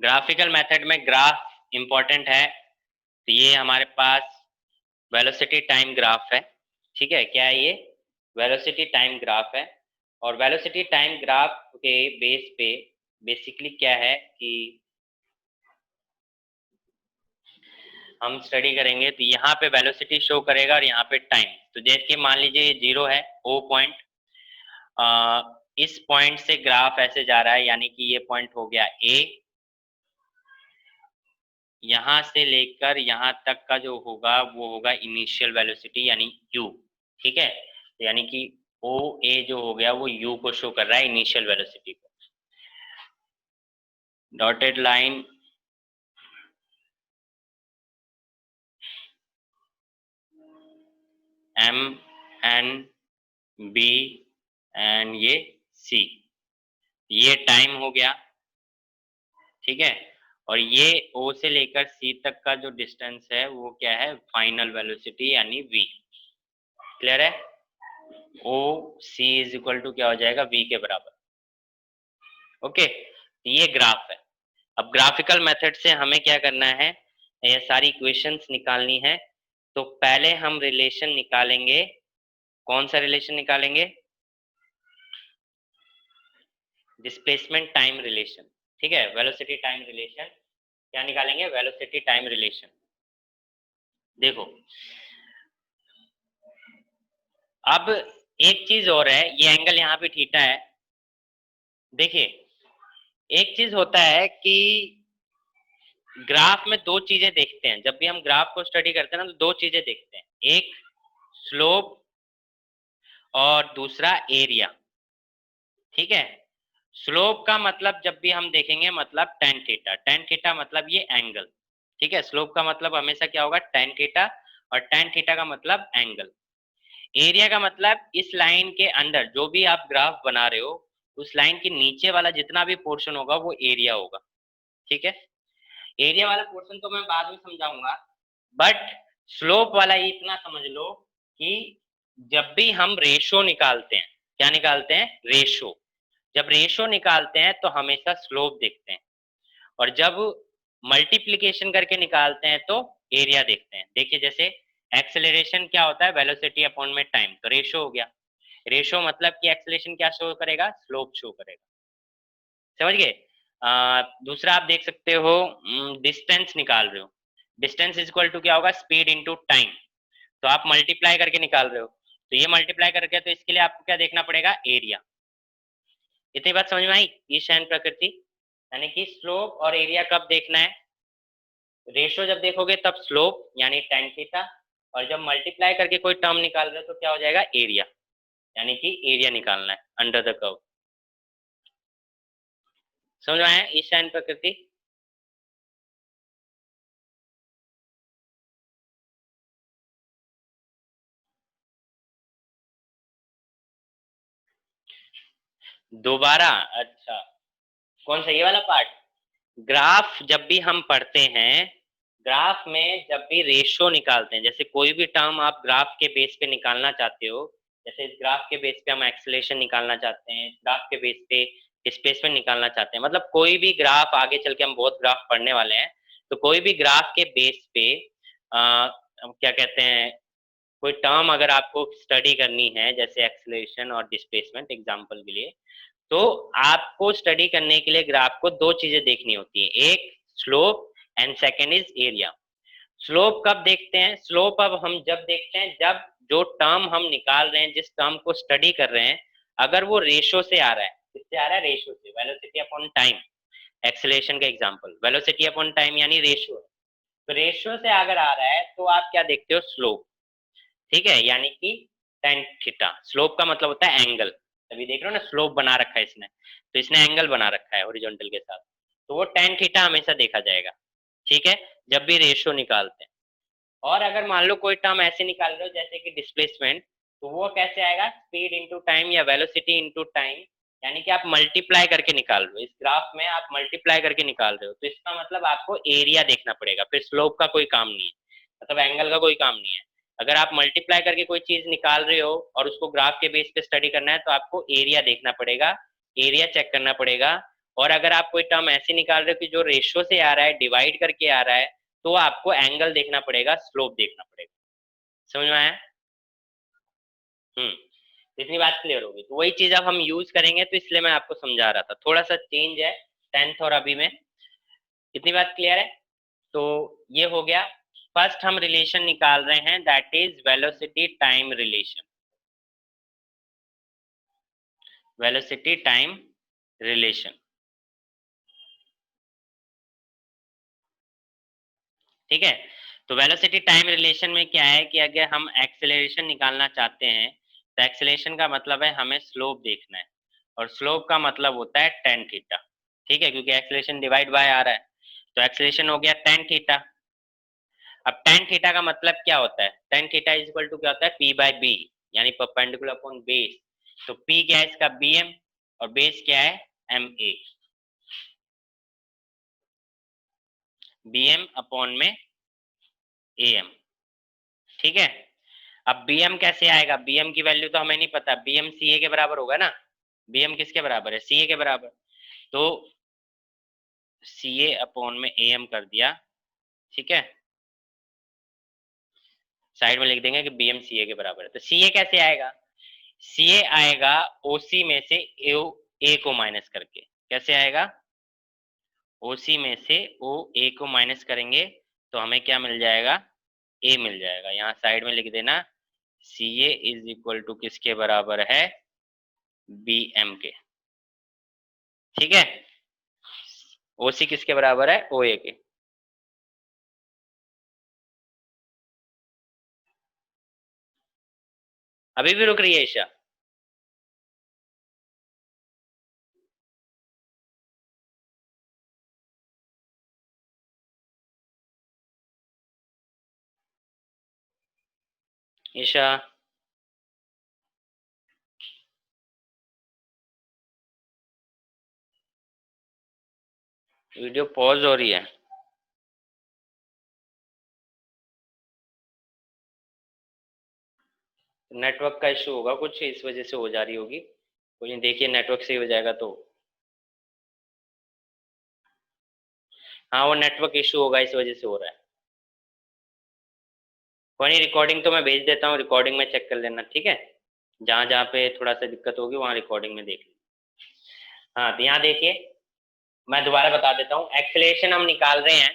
ग्राफिकल मेथड में ग्राफ इंपॉर्टेंट है, तो ये हमारे पास वेलोसिटी टाइम ग्राफ है। ठीक है, क्या है ये, वेलोसिटी टाइम ग्राफ है। और वेलोसिटी टाइम ग्राफ के बेस पे बेसिकली क्या है कि हम स्टडी करेंगे, तो यहाँ पे वेलोसिटी शो करेगा और यहाँ पे टाइम। तो जैसे मान लीजिए ये 0 है, ओ पॉइंट, इस पॉइंट से ग्राफ ऐसे जा रहा है, यानी कि ये पॉइंट हो गया ए, यहाँ से लेकर यहाँ तक का जो होगा वो होगा इनिशियल वेलोसिटी यानी u। ठीक है, यानी कि ओ ए जो हो गया वो यू को शो कर रहा है, इनिशियल वेलोसिटी को। Dotted line m n b and ये सी, ये टाइम हो गया, ठीक है। और ये ओ से लेकर सी तक का जो डिस्टेंस है वो क्या है, फाइनल वेलोसिटी यानी वी। क्लियर है? ओ सी इज इक्वल टू क्या हो जाएगा, वी के बराबर। ओके, ये ग्राफ है। अब ग्राफिकल मेथड से हमें क्या करना है, ये सारी इक्वेशंस निकालनी है। तो पहले हम रिलेशन निकालेंगे, कौन सा रिलेशन निकालेंगे, डिस्प्लेसमेंट टाइम रिलेशन, ठीक है, वेलोसिटी टाइम रिलेशन। क्या निकालेंगे, वेलोसिटी टाइम रिलेशन। देखो अब एक चीज और है, ये एंगल यहाँ पे थीटा है। देखिए एक चीज होता है कि ग्राफ में दो चीजें देखते हैं, जब भी हम ग्राफ को स्टडी करते हैं ना, तो दो चीजें देखते हैं, एक स्लोप और दूसरा एरिया, ठीक है। स्लोप का मतलब जब भी हम देखेंगे मतलब टेन थीटा, टेन थीटा मतलब ये एंगल, ठीक है। स्लोप का मतलब हमेशा क्या होगा, टेन थीटा, और टेन थीटा का मतलब एंगल। एरिया का मतलब इस लाइन के अंदर जो भी आप ग्राफ बना रहे हो, उस लाइन के नीचे वाला जितना भी पोर्शन होगा वो एरिया होगा, ठीक है। एरिया वाला पोर्शन तो मैं बाद में समझाऊंगा, बट स्लोप वाला ही इतना समझ लो कि जब भी हम रेशो निकालते हैं, क्या निकालते हैं, रेशो, जब रेशो निकालते हैं तो हमेशा स्लोप देखते हैं, और जब मल्टीप्लीकेशन करके निकालते हैं तो एरिया देखते हैं। देखिए जैसे एक्सेलरेशन क्या होता है, वेलोसिटी अपॉन में टाइम, तो रेशो हो गया। रेशो मतलब कि एक्सेलरेशन क्या शो करेगा, स्लोप शो करेगा, समझ गए। दूसरा आप देख सकते हो, डिस्टेंस निकाल रहे हो, डिस्टेंस इज इक्वल टू क्या होगा, स्पीड इनटू टाइम, तो आप मल्टीप्लाई करके निकाल रहे हो, तो ये मल्टीप्लाई करके, तो इसके लिए आपको क्या देखना पड़ेगा, एरिया। इतनी बात समझ में आई, ईश एंड प्रकृति, यानी कि स्लोप और एरिया कब देखना है, रेशो जब देखोगे तब स्लोप यानी टेन थीटा, और जब मल्टीप्लाई करके कोई टर्म निकाल रहे हो तो क्या हो जाएगा, एरिया, यानी कि एरिया निकालना है अंडर द कर्व। समझ में आया ईश एंड प्रकृति? दोबारा, अच्छा, कौन सा, ये वाला पार्ट। ग्राफ जब भी हम पढ़ते हैं, ग्राफ में जब भी रेशो निकालते हैं, जैसे कोई भी टर्म आप ग्राफ के बेस पे निकालना चाहते हो, जैसे इस ग्राफ के बेस पे हम एक्सेलरेशन निकालना चाहते हैं, इस ग्राफ के बेस पे डिस्प्लेसमेंट निकालना चाहते हैं, मतलब कोई भी ग्राफ, आगे चल के हम बहुत ग्राफ पढ़ने वाले हैं, तो कोई भी ग्राफ के बेस पे क्या कहते हैं, कोई टर्म अगर आपको स्टडी करनी है, जैसे एक्सेलरेशन और डिस्प्लेसमेंट एग्जांपल के लिए, तो आपको स्टडी करने के लिए ग्राफ को दो चीजें देखनी होती है, एक slope and second is area. Slope कब देखते हैं, स्लोप अब हम जब देखते हैं जब जो टर्म हम निकाल रहे हैं, जिस टर्म को स्टडी कर रहे हैं, अगर वो रेशो से आ रहा है, किससे आ रहा है, रेशो से, वेलोसिटी अपॉन टाइम, एक्सेलरेशन का एग्जांपल, वेलोसिटी अपॉन टाइम यानी रेशो, तो रेशो से अगर आ रहा है तो आप क्या देखते हो, स्लोप, ठीक है, यानी कि टेन थीटा। स्लोप का मतलब होता है एंगल, अभी देख रहे हो ना, स्लोप बना रखा है इसने, तो इसने एंगल बना रखा है हॉरिजॉन्टल के साथ, तो वो टेन थीटा हमेशा देखा जाएगा, ठीक है, जब भी रेशियो निकालते हैं। और अगर मान लो कोई टर्म ऐसे निकाल रहे हो जैसे कि डिस्प्लेसमेंट, तो वो कैसे आएगा, स्पीड इंटू टाइम या वेलोसिटी इंटू टाइम, यानी कि आप मल्टीप्लाई करके निकाल रहे हो, इस ग्राफ में आप मल्टीप्लाई करके निकाल रहे हो, तो इसका मतलब आपको एरिया देखना पड़ेगा, फिर स्लोप का कोई काम नहीं है, मतलब एंगल का कोई काम नहीं है। अगर आप मल्टीप्लाई करके कोई चीज निकाल रहे हो और उसको ग्राफ के बेस पे स्टडी करना है, तो आपको एरिया देखना पड़ेगा, एरिया चेक करना पड़ेगा। और अगर आप कोई टर्म ऐसे निकाल रहे हो कि जो रेशियो से आ रहा है, डिवाइड करके आ रहा है, तो आपको एंगल देखना पड़ेगा, स्लोप देखना पड़ेगा। समझ में आया? इतनी बात क्लियर होगी, तो वही चीज अब हम यूज करेंगे, तो इसलिए मैं आपको समझा रहा था, थोड़ा सा चेंज है टेंथ और अभी में। इतनी बात क्लियर है? तो ये हो गया, फर्स्ट हम रिलेशन निकाल रहे हैं, that is velocity time relation, velocity time relation, ठीक है। तो वेलोसिटी टाइम रिलेशन में क्या है कि अगर हम एक्सेलरेशन निकालना चाहते हैं, तो एक्सेलरेशन का मतलब है हमें स्लोप देखना है, और स्लोप का मतलब होता है tan थीटा। ठीक है, क्योंकि एक्सेलरेशन डिवाइड बाय आ रहा है, तो एक्सेलरेशन हो गया tan थीटा। अब tan थीटा का मतलब क्या होता है? tan theta is equal to क्या होता है? p बाय बी, यानी परपेंडिकुलर अपॉन बेस। तो p क्या है इसका? bm, और बेस क्या है? ma। bm अपॉन में am। ठीक है, अब bm कैसे आएगा? bm की वैल्यू तो हमें नहीं पता, bm ca के बराबर होगा ना। bm किसके बराबर है? ca के बराबर। तो ca अपॉन में am कर दिया। ठीक है, साइड में लिख देंगे कि bm ca के बराबर है। तो ca कैसे आएगा? ca आएगा oc में से a को माइनस करके। कैसे आएगा? oc में से o a को माइनस करेंगे तो हमें क्या मिल जाएगा? a मिल जाएगा। यहाँ साइड में लिख देना ca इज इक्वल टू किसके बराबर है? bm के। ठीक है, ओसी किसके बराबर है? ओए के। अभी भी रुक रही है ईशा? ईशा, वीडियो पॉज हो रही है। नेटवर्क का इशू होगा कुछ, इस वजह से हो जा रही होगी। कोई नहीं, देखिए नेटवर्क सही हो जाएगा तो। हाँ, वो नेटवर्क इशू होगा, इस वजह से हो रहा है। कोई नहीं, रिकॉर्डिंग तो मैं भेज देता हूँ, रिकॉर्डिंग में चेक कर लेना। ठीक है, जहाँ जहाँ पे थोड़ा सा दिक्कत होगी वहाँ रिकॉर्डिंग में देख लेना। हाँ, तो यहाँ देखिए, मैं दोबारा बता देता हूँ। एक्सेलरेशन हम निकाल रहे हैं,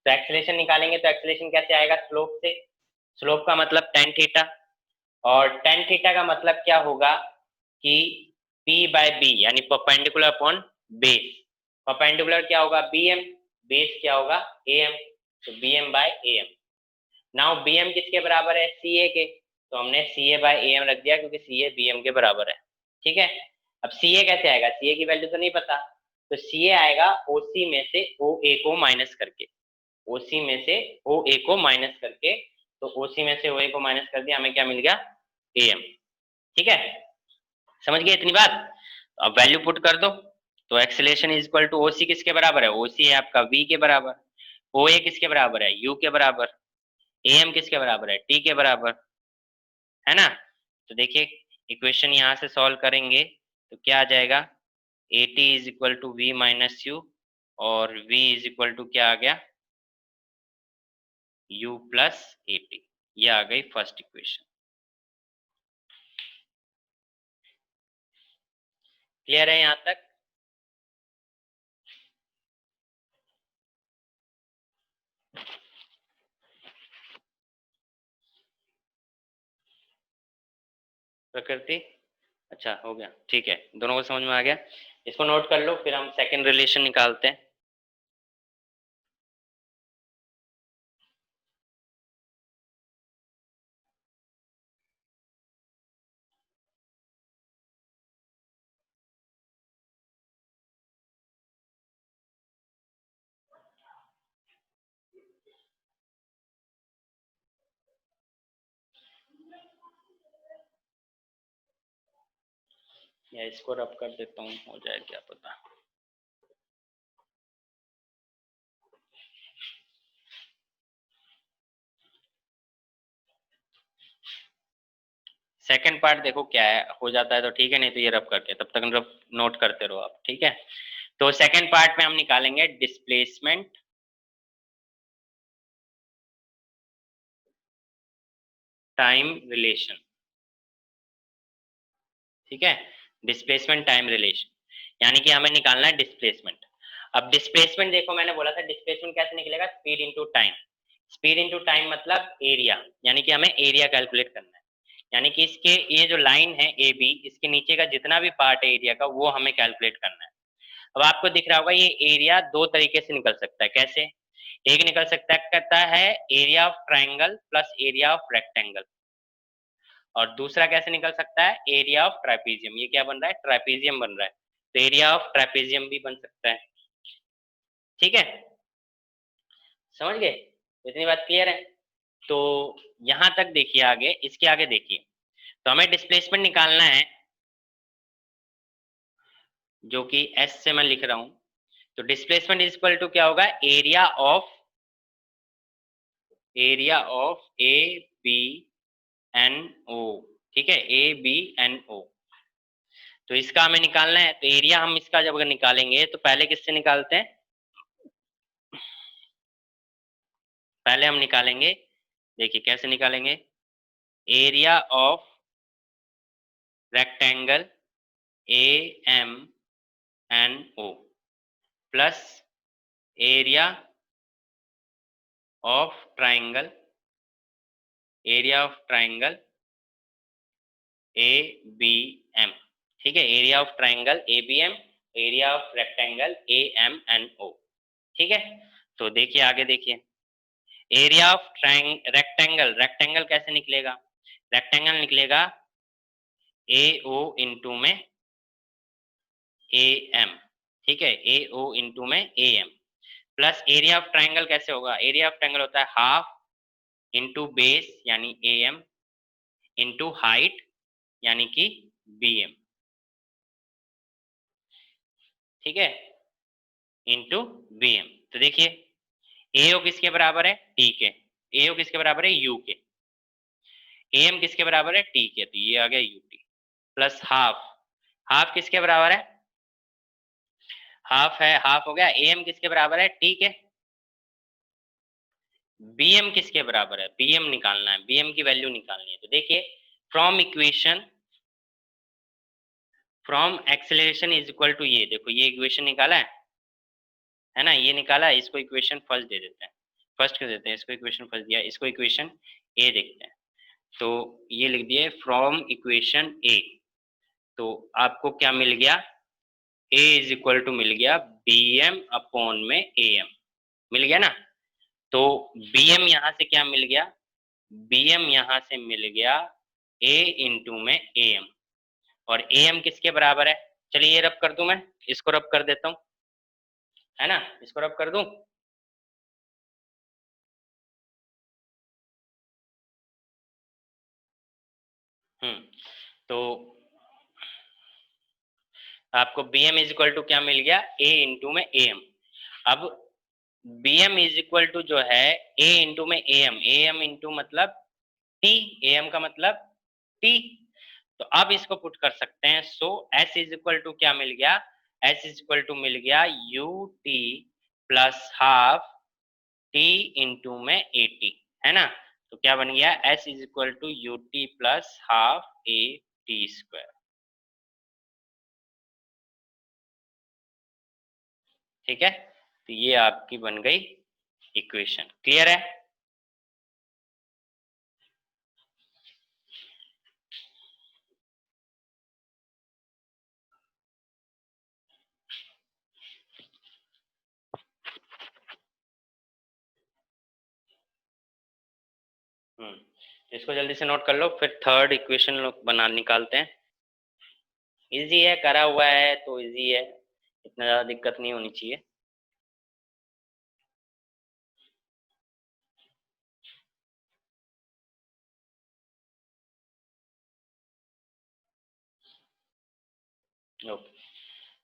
तो एक्सेलरेशन निकालेंगे तो एक्सेलरेशन कैसे आएगा? स्लोप से। स्लोप का मतलब tan थीटा, और tan थीटा का मतलब क्या होगा कि p बाय बी, यानी परपेंडिकुलर अपॉन बेस। परपेंडिकुलर क्या होगा? bm, बेस क्या होगा? am। तो bm by am। Now bm किसके बराबर है? ca के, तो हमने ca बाय am रख दिया, क्योंकि ca bm के बराबर है। ठीक है, अब ca कैसे आएगा? ca की वैल्यू तो नहीं पता, तो ca आएगा oc में से oa को माइनस करके। oc में से oa को माइनस करके, तो oc में से oa को माइनस कर दिया, हमें क्या मिल गया? am। ठीक है, समझ गए इतनी बात? तो अब वैल्यू पुट कर दो। तो acceleration is equal to OC किसके बराबर है? ओसी है आपका v के बराबर। ओए किसके बराबर है? u के बराबर। एम किसके बराबर है? t के बराबर, है ना। तो देखिए, इक्वेशन यहाँ से सॉल्व करेंगे तो क्या आ जाएगा? A t is equal to v minus u, और v इज इक्वल टू क्या आ गया? u plus a t. ये आ गई फर्स्ट इक्वेशन। क्लियर है यहाँ तक? प्रकृति, अच्छा हो गया। ठीक है, दोनों को समझ में आ गया। इसको नोट कर लो, फिर हम सेकंड रिलेशन निकालते हैं। या इसको रब कर देता हूँ, हो जाए क्या पता। सेकंड पार्ट देखो क्या है, हो जाता है तो ठीक है, नहीं तो ये रब करके, तब तक रब नोट करते रहो आप। ठीक है, तो सेकंड पार्ट में हम निकालेंगे डिस्प्लेसमेंट टाइम रिलेशन। ठीक है, डिस्प्लेसमेंट टाइम रिलेशन, यानी कि हमें निकालना है डिस्प्लेसमेंट। अब डिस्प्लेसमेंट देखो, मैंने बोला था डिस्प्लेसमेंट कैसे निकलेगा? Speed into time. Speed into time मतलब एरिया, यानी कि हमें एरिया कैलकुलेट करना है। यानी कि इसके ये जो लाइन है ए बी, इसके नीचे का जितना भी पार्ट है एरिया का, वो हमें कैलकुलेट करना है। अब आपको दिख रहा होगा ये एरिया दो तरीके से निकल सकता है। कैसे? एक निकल सकता है, कहता है area of triangle plus area of rectangle, और दूसरा कैसे निकल सकता है, एरिया ऑफ ट्रापेजियम। ये क्या बन रहा है, ट्रापेजियम बन रहा है, तो एरिया ऑफ ट्रापेजियम भी बन सकता है। ठीक है, समझ गए, इतनी बात क्लियर है। तो यहां तक देखिए, आगे इसके आगे देखिए, तो हमें डिस्प्लेसमेंट निकालना है, जो कि एस से मैं लिख रहा हूं। तो डिस्प्लेसमेंट इज इक्वल टू क्या होगा, area of a B N o. ठीक है, ए बी एन ओ। तो इसका हमें निकालना है, तो एरिया हम इसका जब अगर निकालेंगे तो पहले किससे निकालते हैं, पहले हम निकालेंगे, देखिए कैसे निकालेंगे, area of rectangle a m n o plus area of triangle, area of triangle a b m. ठीक है, area of triangle a b m, area of rectangle a m n o. ठीक है, तो देखिए आगे देखिए, एरिया ऑफ रेक्टेंगल, रेक्टेंगल कैसे निकलेगा, रेक्टेंगल निकलेगा ए ओ इंटू में ए एम। ठीक है, ए ओ इंटू में a m plus area of triangle कैसे होगा, एरिया ऑफ ट्राइंगल होता है हाफ इंटू बेस यानी ए एम इंटू हाइट यानी कि बी एम। ठीक है, इंटू बी एम। तो देखिए ए ओ किसके बराबर है, टी के, ए ओ किसके बराबर है, यू के, ए एम किसके बराबर है, टी के, तो ये आ गया u t plus half, half किसके बराबर है, हाफ है, हाफ हो गया, ए एम किसके बराबर है, टी के, बी एम किसके बराबर है, बी एम निकालना है, बी एम की वैल्यू निकालनी है। तो देखिए from equation, from acceleration is equal to, ये देखो ये इक्वेशन निकाला है ना, ये निकाला, इसको इक्वेशन फर्स्ट दे देते हैं, फर्स्ट कर देते हैं, इसको इक्वेशन फर्स्ट दिया, इसको इक्वेशन ए देखते हैं। तो ये लिख दिए फ्रॉम इक्वेशन ए, तो आपको क्या मिल गया, ए इज इक्वल टू मिल गया बी एम अपॉन में ए एम, मिल गया ना। तो बी एम यहां से क्या मिल गया, बी एम यहां से मिल गया ए इंटू में ए एम, और ए एम किसके बराबर है, चलिए ये रब कर दूं, मैं इसको रब कर देता हूं, है ना, इसको रब कर दूं। तो आपको b m is equal to क्या मिल गया, ए इंटू में ए एम। अब b m is equal to जो है ए इंटू में ए एम इंटू मतलब टी, ए एम का मतलब टी। तो अब इसको पुट कर सकते हैं, so s is equal to क्या मिल गया, एस इज इक्वल टू मिल गया u t plus half t into में ए टी, है ना। तो क्या बन गया, s is equal to u t plus half a t square. ठीक है, तो ये आपकी बन गई इक्वेशन, क्लियर है। इसको जल्दी से नोट कर लो, फिर थर्ड इक्वेशन लोग बना निकालते हैं। इजी है, करा हुआ है तो इजी है, इतना ज्यादा दिक्कत नहीं होनी चाहिए। ओके,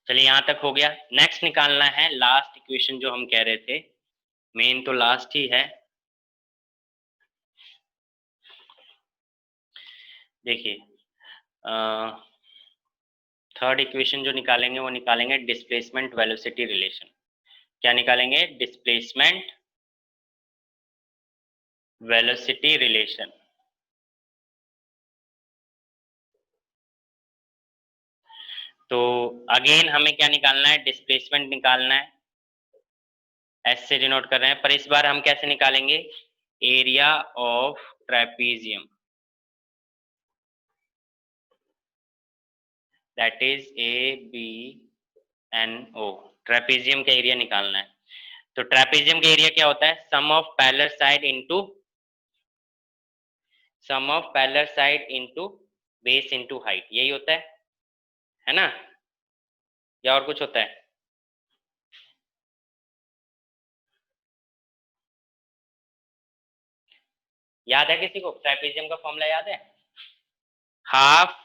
चलिए यहाँ तक हो गया। नेक्स्ट निकालना है लास्ट इक्वेशन, जो हम कह रहे थे, मेन तो लास्ट ही है। देखिए थर्ड इक्वेशन जो निकालेंगे वो निकालेंगे डिस्प्लेसमेंट वेलोसिटी रिलेशन। क्या निकालेंगे, डिस्प्लेसमेंट वेलोसिटी रिलेशन। तो अगेन हमें क्या निकालना है, डिस्प्लेसमेंट निकालना है, एस से डिनोट कर रहे हैं, पर इस बार हम कैसे निकालेंगे, area of trapezium, that is A B N O, trapezium का एरिया निकालना है। तो ट्रेपीजियम का एरिया क्या होता है, sum of parallel side into sum of parallel side into base into height, यही होता है ना, या और कुछ होता है? याद है किसी को ट्रापेजियम का फॉर्मूला याद है? Half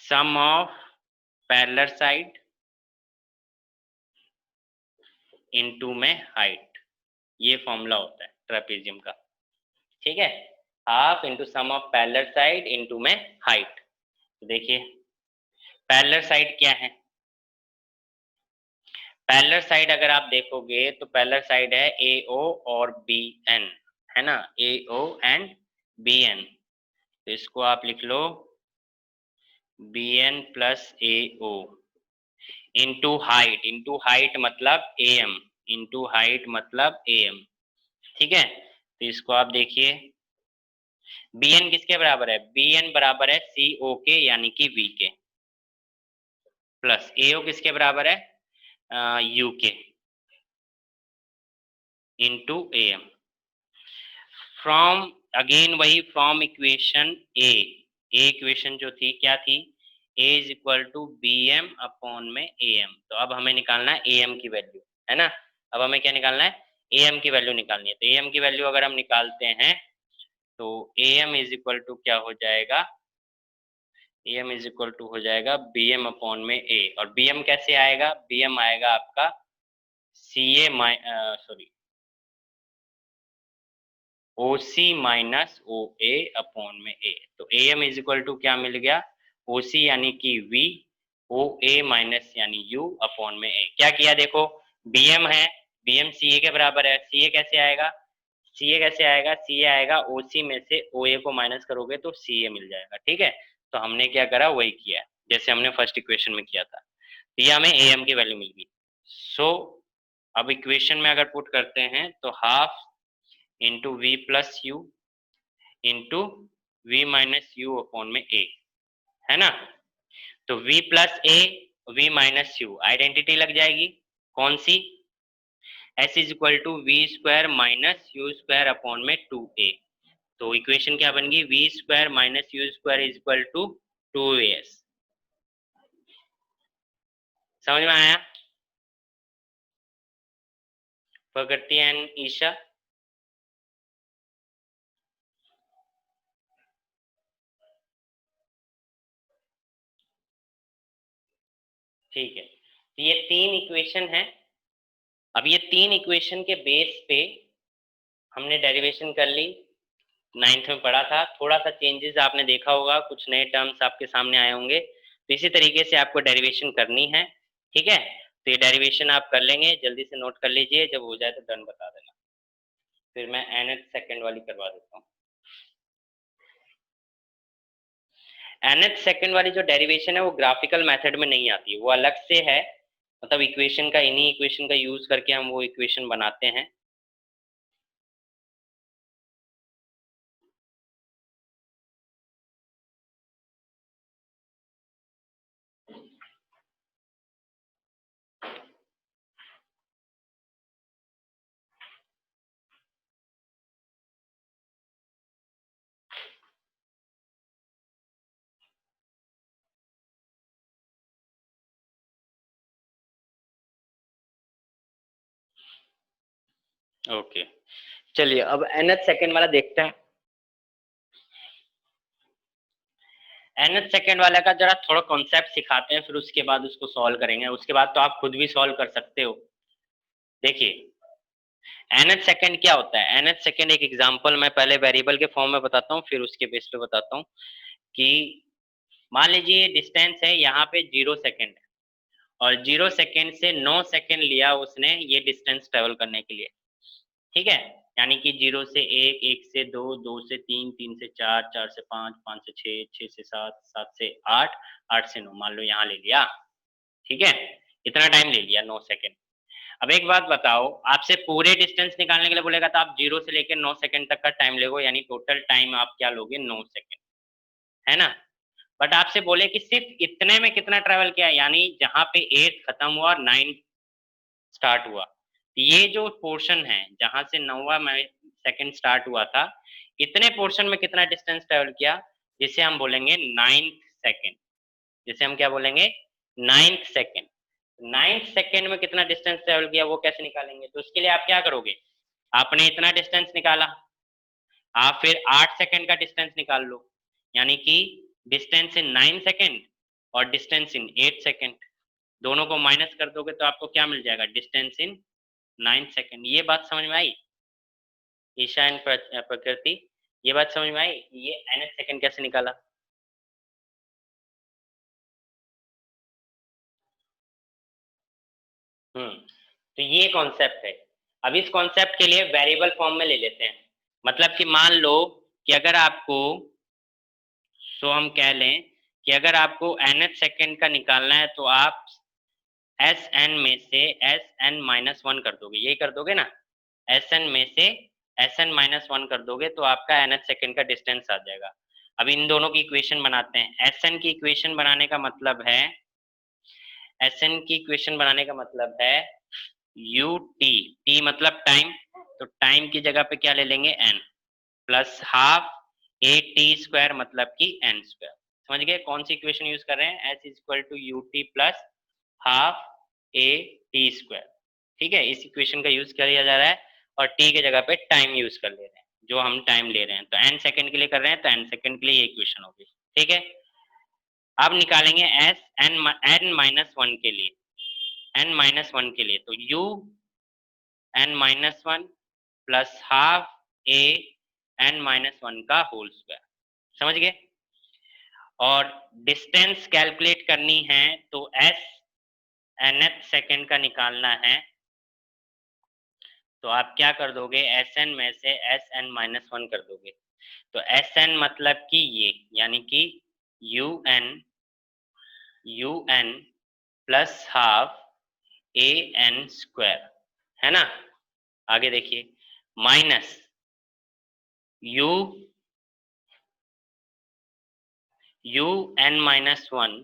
sum of parallel side into में हाइट, ये फॉर्मूला होता है ट्रापेजियम का, ठीक है। Half into sum of parallel side into में हाइट। तो देखिए पैरेलल साइड क्या है, पैरेलल साइड अगर आप देखोगे तो पैरेलल साइड है AO और BN, है ना, AO एंड BN। तो इसको आप लिख लो BN plus AO into height मतलब AM, इंटू हाइट मतलब AM, ठीक है। तो इसको आप देखिए BN किसके बराबर है, BN बराबर है CO के यानी कि V के, प्लस AO किसके बराबर है U के इंटू AM। फ्रॉम अगेन वही फ्रॉम इक्वेशन ए इक्वेशन जो थी क्या थी, A is equal to BM upon में AM। तो अब हमें निकालना है AM की वैल्यू, है ना। अब हमें क्या निकालना है, AM की वैल्यू निकालनी है। तो AM की वैल्यू अगर हम निकालते हैं तो AM इज इक्वल टू क्या हो जाएगा, AM इज इक्वल टू हो जाएगा BM अपॉन में A। और BM कैसे आएगा, BM आएगा आपका CA sorry OC minus OA upon में A। तो AM इज इक्वल टू क्या मिल गया, OC यानी कि V, OA माइनस यानी U अपॉन में A। क्या किया देखो, BM है, BM CA के बराबर है, CA कैसे आएगा, CA कैसे आएगा, CA आएगा OC में से OA को माइनस करोगे तो CA मिल जाएगा, ठीक है। तो हमने क्या करा वही किया जैसे हमने फर्स्ट इक्वेशन में किया था। तो ये हमें AM की वैल्यू मिल गई। सो अब इक्वेशन में अगर पुट करते हैं तो half into v plus u into v minus u upon में ए, है ना। तो v plus a v minus u identity लग जाएगी कौन सी, s is equal to v square minus u square upon में 2a। तो इक्वेशन क्या बन गई, v square minus u square is equal to 2as। समझ में आया प्रगति एंड ईशा? ठीक है, तो ये तीन इक्वेशन है। अब ये तीन इक्वेशन के बेस पे हमने डेरिवेशन कर ली, नाइन्थ में पढ़ा था। थोड़ा सा चेंजेस आपने देखा होगा, कुछ नए टर्म्स आपके सामने आए होंगे, तो इसी तरीके से आपको डेरिवेशन करनी है, ठीक है। तो ये डेरिवेशन आप कर लेंगे, जल्दी से नोट कर लीजिए, जब हो जाए तो डन बता देना, फिर मैं nth सेकंड वाली करवा देता हूँ। nth सेकंड वाली जो डेरिवेशन है वो ग्राफिकल मेथड में नहीं आती है, वो अलग से है, मतलब इक्वेशन का, इन्हीं इक्वेशन का यूज करके हम वो इक्वेशन बनाते हैं। ओके चलिए अब nth सेकंड वाला देखते हैं। nth सेकंड वाला का जरा थोड़ा कॉन्सेप्ट सिखाते हैं, फिर उसके बाद उसको सॉल्व करेंगे, उसके बाद तो आप खुद भी सॉल्व कर सकते हो। देखिए nth सेकंड क्या होता है, nth सेकंड एक एग्जांपल मैं पहले वेरिएबल के फॉर्म में बताता हूँ, फिर उसके बेस पे बताता हूँ कि मान लीजिए डिस्टेंस है यहाँ पे 0 सेकंड है, और 0 सेकंड से 9 सेकंड लिया उसने ये डिस्टेंस ट्रेवल करने के लिए, ठीक है। यानी कि 0 से 1, 1 से 2, 2 से 3, 3 से 4, 4 से 5, 5 से 6, 6 से 7, 7 से 8, 8 से 9 मान लो यहाँ ले लिया, ठीक है। इतना टाइम ले लिया 9 सेकंड। अब एक बात बताओ, आपसे पूरे डिस्टेंस निकालने के लिए बोलेगा तो आप 0 से लेकर 9 सेकंड तक का टाइम लोगे, यानी टोटल टाइम आप क्या लोगे 9 सेकंड, है ना। बट आपसे बोले कि सिर्फ इतने में कितना ट्रेवल किया, यानी जहां पे 8 खत्म हुआ और 9 स्टार्ट हुआ, ये जो पोर्शन है जहां से 9वां सेकंड स्टार्ट हुआ था, इतने पोर्शन में कितना डिस्टेंस ट्रेवल किया, जिसे हम बोलेंगे 9th सेकेंड, जिसे हम क्या बोलेंगे 9th सेकेंड। 9th सेकेंड में कितना डिस्टेंस ट्रेवल किया वो कैसे निकालेंगे, तो उसके लिए आप क्या करोगे, आपने इतना डिस्टेंस निकाला, आप फिर 8 सेकेंड का डिस्टेंस निकाल लो, यानी कि डिस्टेंस इन 9 सेकेंड और डिस्टेंस इन 8 सेकेंड, दोनों को माइनस कर दोगे तो आपको क्या मिल जाएगा, डिस्टेंस इन 9 सेकेंड। ये बात समझ में आई ईशा एंड प्रकृति, ये बात समझ में आई, ये nth सेकेंड कैसे निकाला। तो ये कॉन्सेप्ट है। अब इस कॉन्सेप्ट के लिए वेरिएबल फॉर्म में ले लेते हैं, मतलब कि मान लो कि अगर आपको, सो हम कह लें कि अगर आपको nth सेकेंड का निकालना है तो आप एस एन में से एस एन माइनस वन कर दोगे, यही कर दोगे ना, एस एन में से एस एन माइनस वन कर दोगे तो आपका nth सेकेंड का डिस्टेंस आ जाएगा। अब इन दोनों की इक्वेशन बनाते हैं। एस एन की इक्वेशन बनाने का मतलब है, एस एन की इक्वेशन बनाने का मतलब है यू टी, टी मतलब टाइम, तो टाइम की जगह पे क्या ले लेंगे n, plus half a t square मतलब कि एन स्क्वायर। समझ गए कौन सी इक्वेशन यूज कर रहे हैं, s is equal to u t plus half a t square. ठीक है, इस इक्वेशन का यूज किया जा रहा है और टी के जगह पे टाइम यूज कर ले रहे हैं, जो हम टाइम ले रहे हैं, तो एन सेकंड के लिए कर रहे हैं तो एन सेकंड के लिए ये इक्वेशन होगी। ठीक है, अब निकालेंगे s n n minus one के लिए, एन माइनस वन के लिए तो u n minus one plus half a n minus one का होल स्क्वायर। समझ गए, और डिस्टेंस कैलकुलेट करनी है तो एस nth सेकेंड का निकालना है, तो आप क्या कर दोगे, एस एन में से एस एन माइनस वन कर दोगे, तो एस एन मतलब कि ये, यानी कि u n plus half a n square, है ना। आगे देखिए, minus u n minus one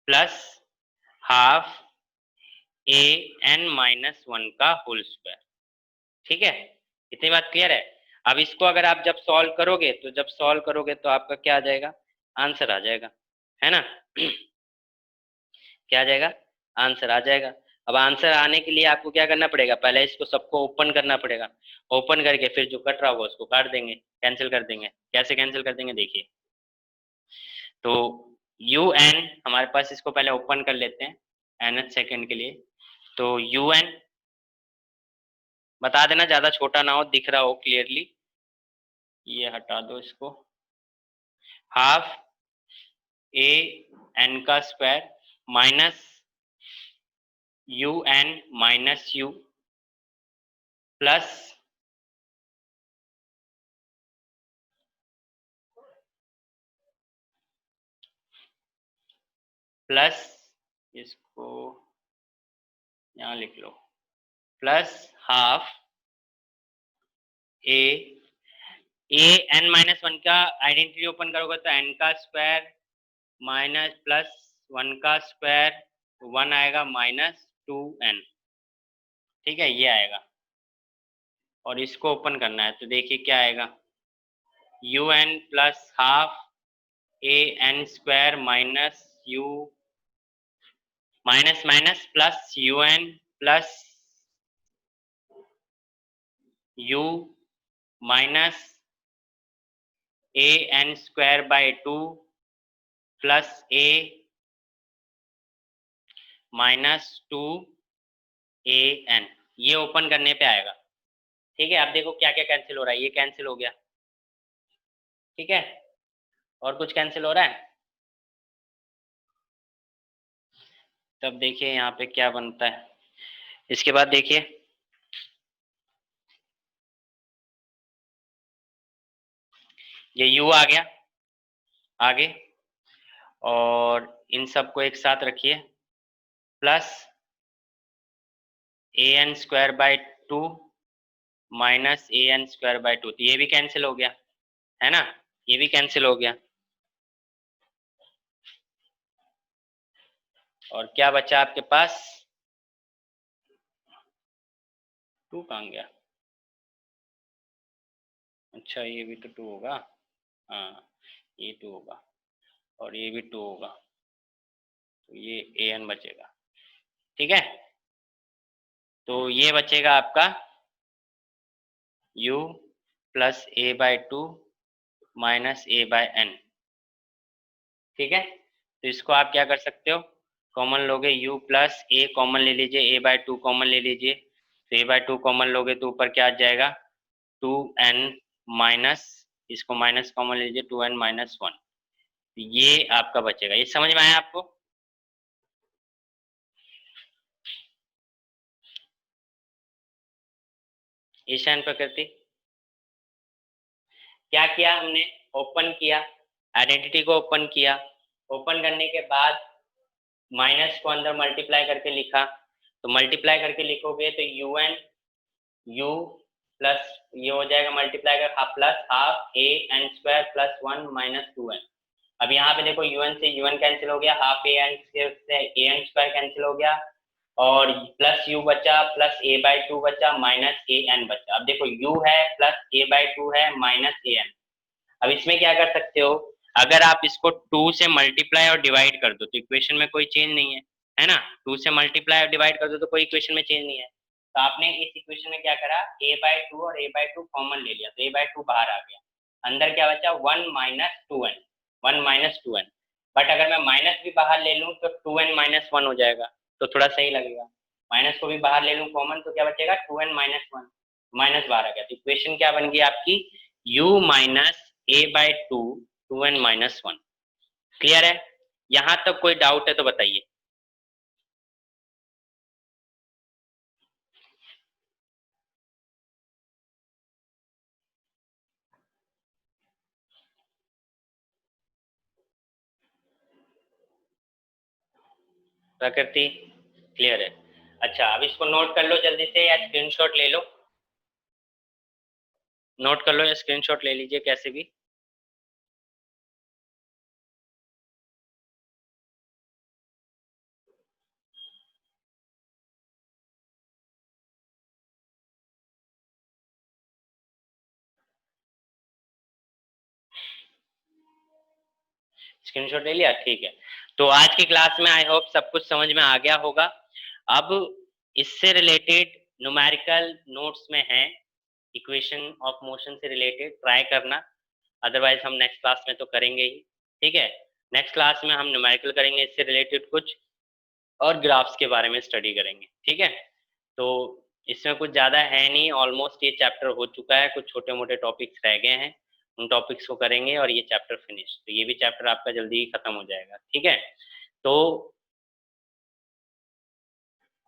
plus half a n minus one का होल स्क्वायर। ठीक है, इतनी बात क्लियर है। अब इसको अगर आप जब सॉल्व करोगे तो आपका क्या आ जाएगा, आंसर आ जाएगा, है ना क्या आ जाएगा, आंसर आ जाएगा। अब आंसर आने के लिए आपको क्या करना पड़ेगा, पहले इसको सबको ओपन करना पड़ेगा, ओपन करके फिर जो कट रहा होगा उसको काट देंगे, कैंसिल कर देंगे। कैसे कैंसिल कर देंगे देखिए, तो यू एन हमारे पास, इसको पहले ओपन कर लेते हैं nth सेकेंड के लिए, तो यू एन बता देना, ज्यादा छोटा ना हो, दिख रहा हो क्लियरली, ये हटा दो इसको, हाफ ए एन का square minus u n minus u plus इसको यहाँ लिख लो, plus half a n minus one का आइडेंटिटी ओपन करोगे तो एन का स्क्वायर माइनस प्लस वन का स्क्वायर, वन आएगा माइनस टू एन। ठीक है, ये आएगा, और इसको ओपन करना है तो देखिए क्या आएगा, u n plus half a n square minus u minus minus plus u n plus u minus a n square by two plus a minus two a n, ये ओपन करने पे आएगा। ठीक है, आप देखो क्या क्या कैंसिल हो रहा है, ये कैंसिल हो गया। ठीक है, और कुछ कैंसिल हो रहा है, तब देखिए यहाँ पे क्या बनता है। इसके बाद देखिए, ये u आ गया आगे, और इन सबको एक साथ रखिए, plus a n square by two minus a n square by two, तो ये भी कैंसिल हो गया, है ना, ये भी कैंसिल हो गया। और क्या बचा आपके पास, टू कहाँ गया, अच्छा ये भी तो 2 होगा, हाँ ये 2 होगा और ये भी 2 होगा, तो ये an बचेगा। ठीक है, तो ये बचेगा आपका u plus a by 2 minus a by n। ठीक है, तो इसको आप क्या कर सकते हो, कॉमन लोगे, u प्लस a कॉमन ले लीजिए, a बाई 2 कॉमन ले लीजिए, तो a बाई 2 कॉमन लोगे तो ऊपर क्या आ जाएगा 2n माइनस, इसको माइनस कॉमन लीजिए 2n माइनस 1, ये आपका बचेगा। ये समझ में आया आपको? ईशान प्रकृति क्या किया हमने, ओपन किया, आइडेंटिटी को ओपन किया, ओपन करने के बाद माइनस को अंदर मल्टीप्लाई करके लिखा, तो मल्टीप्लाई करके लिखोगे तो un u प्लस ये हो जाएगा मल्टीप्लाई का plus half a n square plus 1 minus 2n। अब यहाँ पे देखो un से un कैंसिल हो गया, हाफ a n से a n स्क्वायर कैंसिल हो गया और प्लस u बचा प्लस a बाई 2 बचा माइनस a n बचा। अब देखो u है प्लस a बाई 2 है माइनस a n। अब इसमें क्या कर सकते हो, अगर आप इसको 2 से मल्टीप्लाई और डिवाइड कर दो तो इक्वेशन में कोई चेंज नहीं है ना, 2 से मल्टीप्लाई और डिवाइड कर दो तो कोई इक्वेशन में चेंज नहीं है। तो आपने इस इक्वेशन में क्या करा, a बाई 2 और a बाई 2 कॉमन ले लिया, तो a बाई 2 बाहर आ गया, अंदर क्या बचा 1 minus 2n, 1 minus 2n। But अगर मैं माइनस भी बाहर ले लूँ तो 2n माइनस 1 हो जाएगा, तो थोड़ा सही लगेगा। माइनस को भी बाहर ले लूँ कॉमन तो क्या बचेगा 2n माइनस 1, माइनस बाहर आ गया, तो इक्वेशन क्या बन गई आपकी u minus a by 2 2n minus 1। Clear है? यहां तक कोई डाउट है तो बताइए। प्रकृति क्लियर है? अच्छा अब इसको नोट कर लो जल्दी से या स्क्रीनशॉट ले लो, नोट कर लो या स्क्रीनशॉट ले लीजिए कैसे भी। स्क्रीनशॉट ले लिया, ठीक है। तो आज की क्लास में आई होप सब कुछ समझ में आ गया होगा। अब इससे रिलेटेड न्यूमेरिकल नोट्स में है, इक्वेशन ऑफ मोशन से रिलेटेड ट्राई करना, अदरवाइज हम नेक्स्ट क्लास में तो करेंगे ही। ठीक है, नेक्स्ट क्लास में हम न्यूमेरिकल करेंगे इससे रिलेटेड कुछ और ग्राफ्स के बारे में स्टडी करेंगे। ठीक है, तो इसमें कुछ ज़्यादा है नहीं, ऑलमोस्ट ये चैप्टर हो चुका है, कुछ छोटे मोटे टॉपिक्स रह गए हैं, उन टॉपिक्स को करेंगे और ये चैप्टर फिनिश, तो ये भी चैप्टर आपका जल्दी ही खत्म हो जाएगा। ठीक है, तो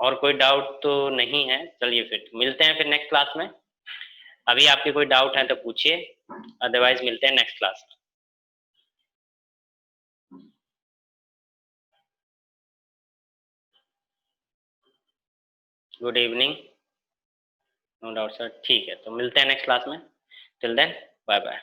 और कोई डाउट तो नहीं है, चलिए फिर मिलते हैं फिर नेक्स्ट क्लास में। अभी आपके कोई डाउट है तो पूछिए, अदरवाइज मिलते हैं नेक्स्ट क्लास में। Good evening. No doubt sir, ठीक है, तो मिलते हैं नेक्स्ट क्लास में। Till then bye bye.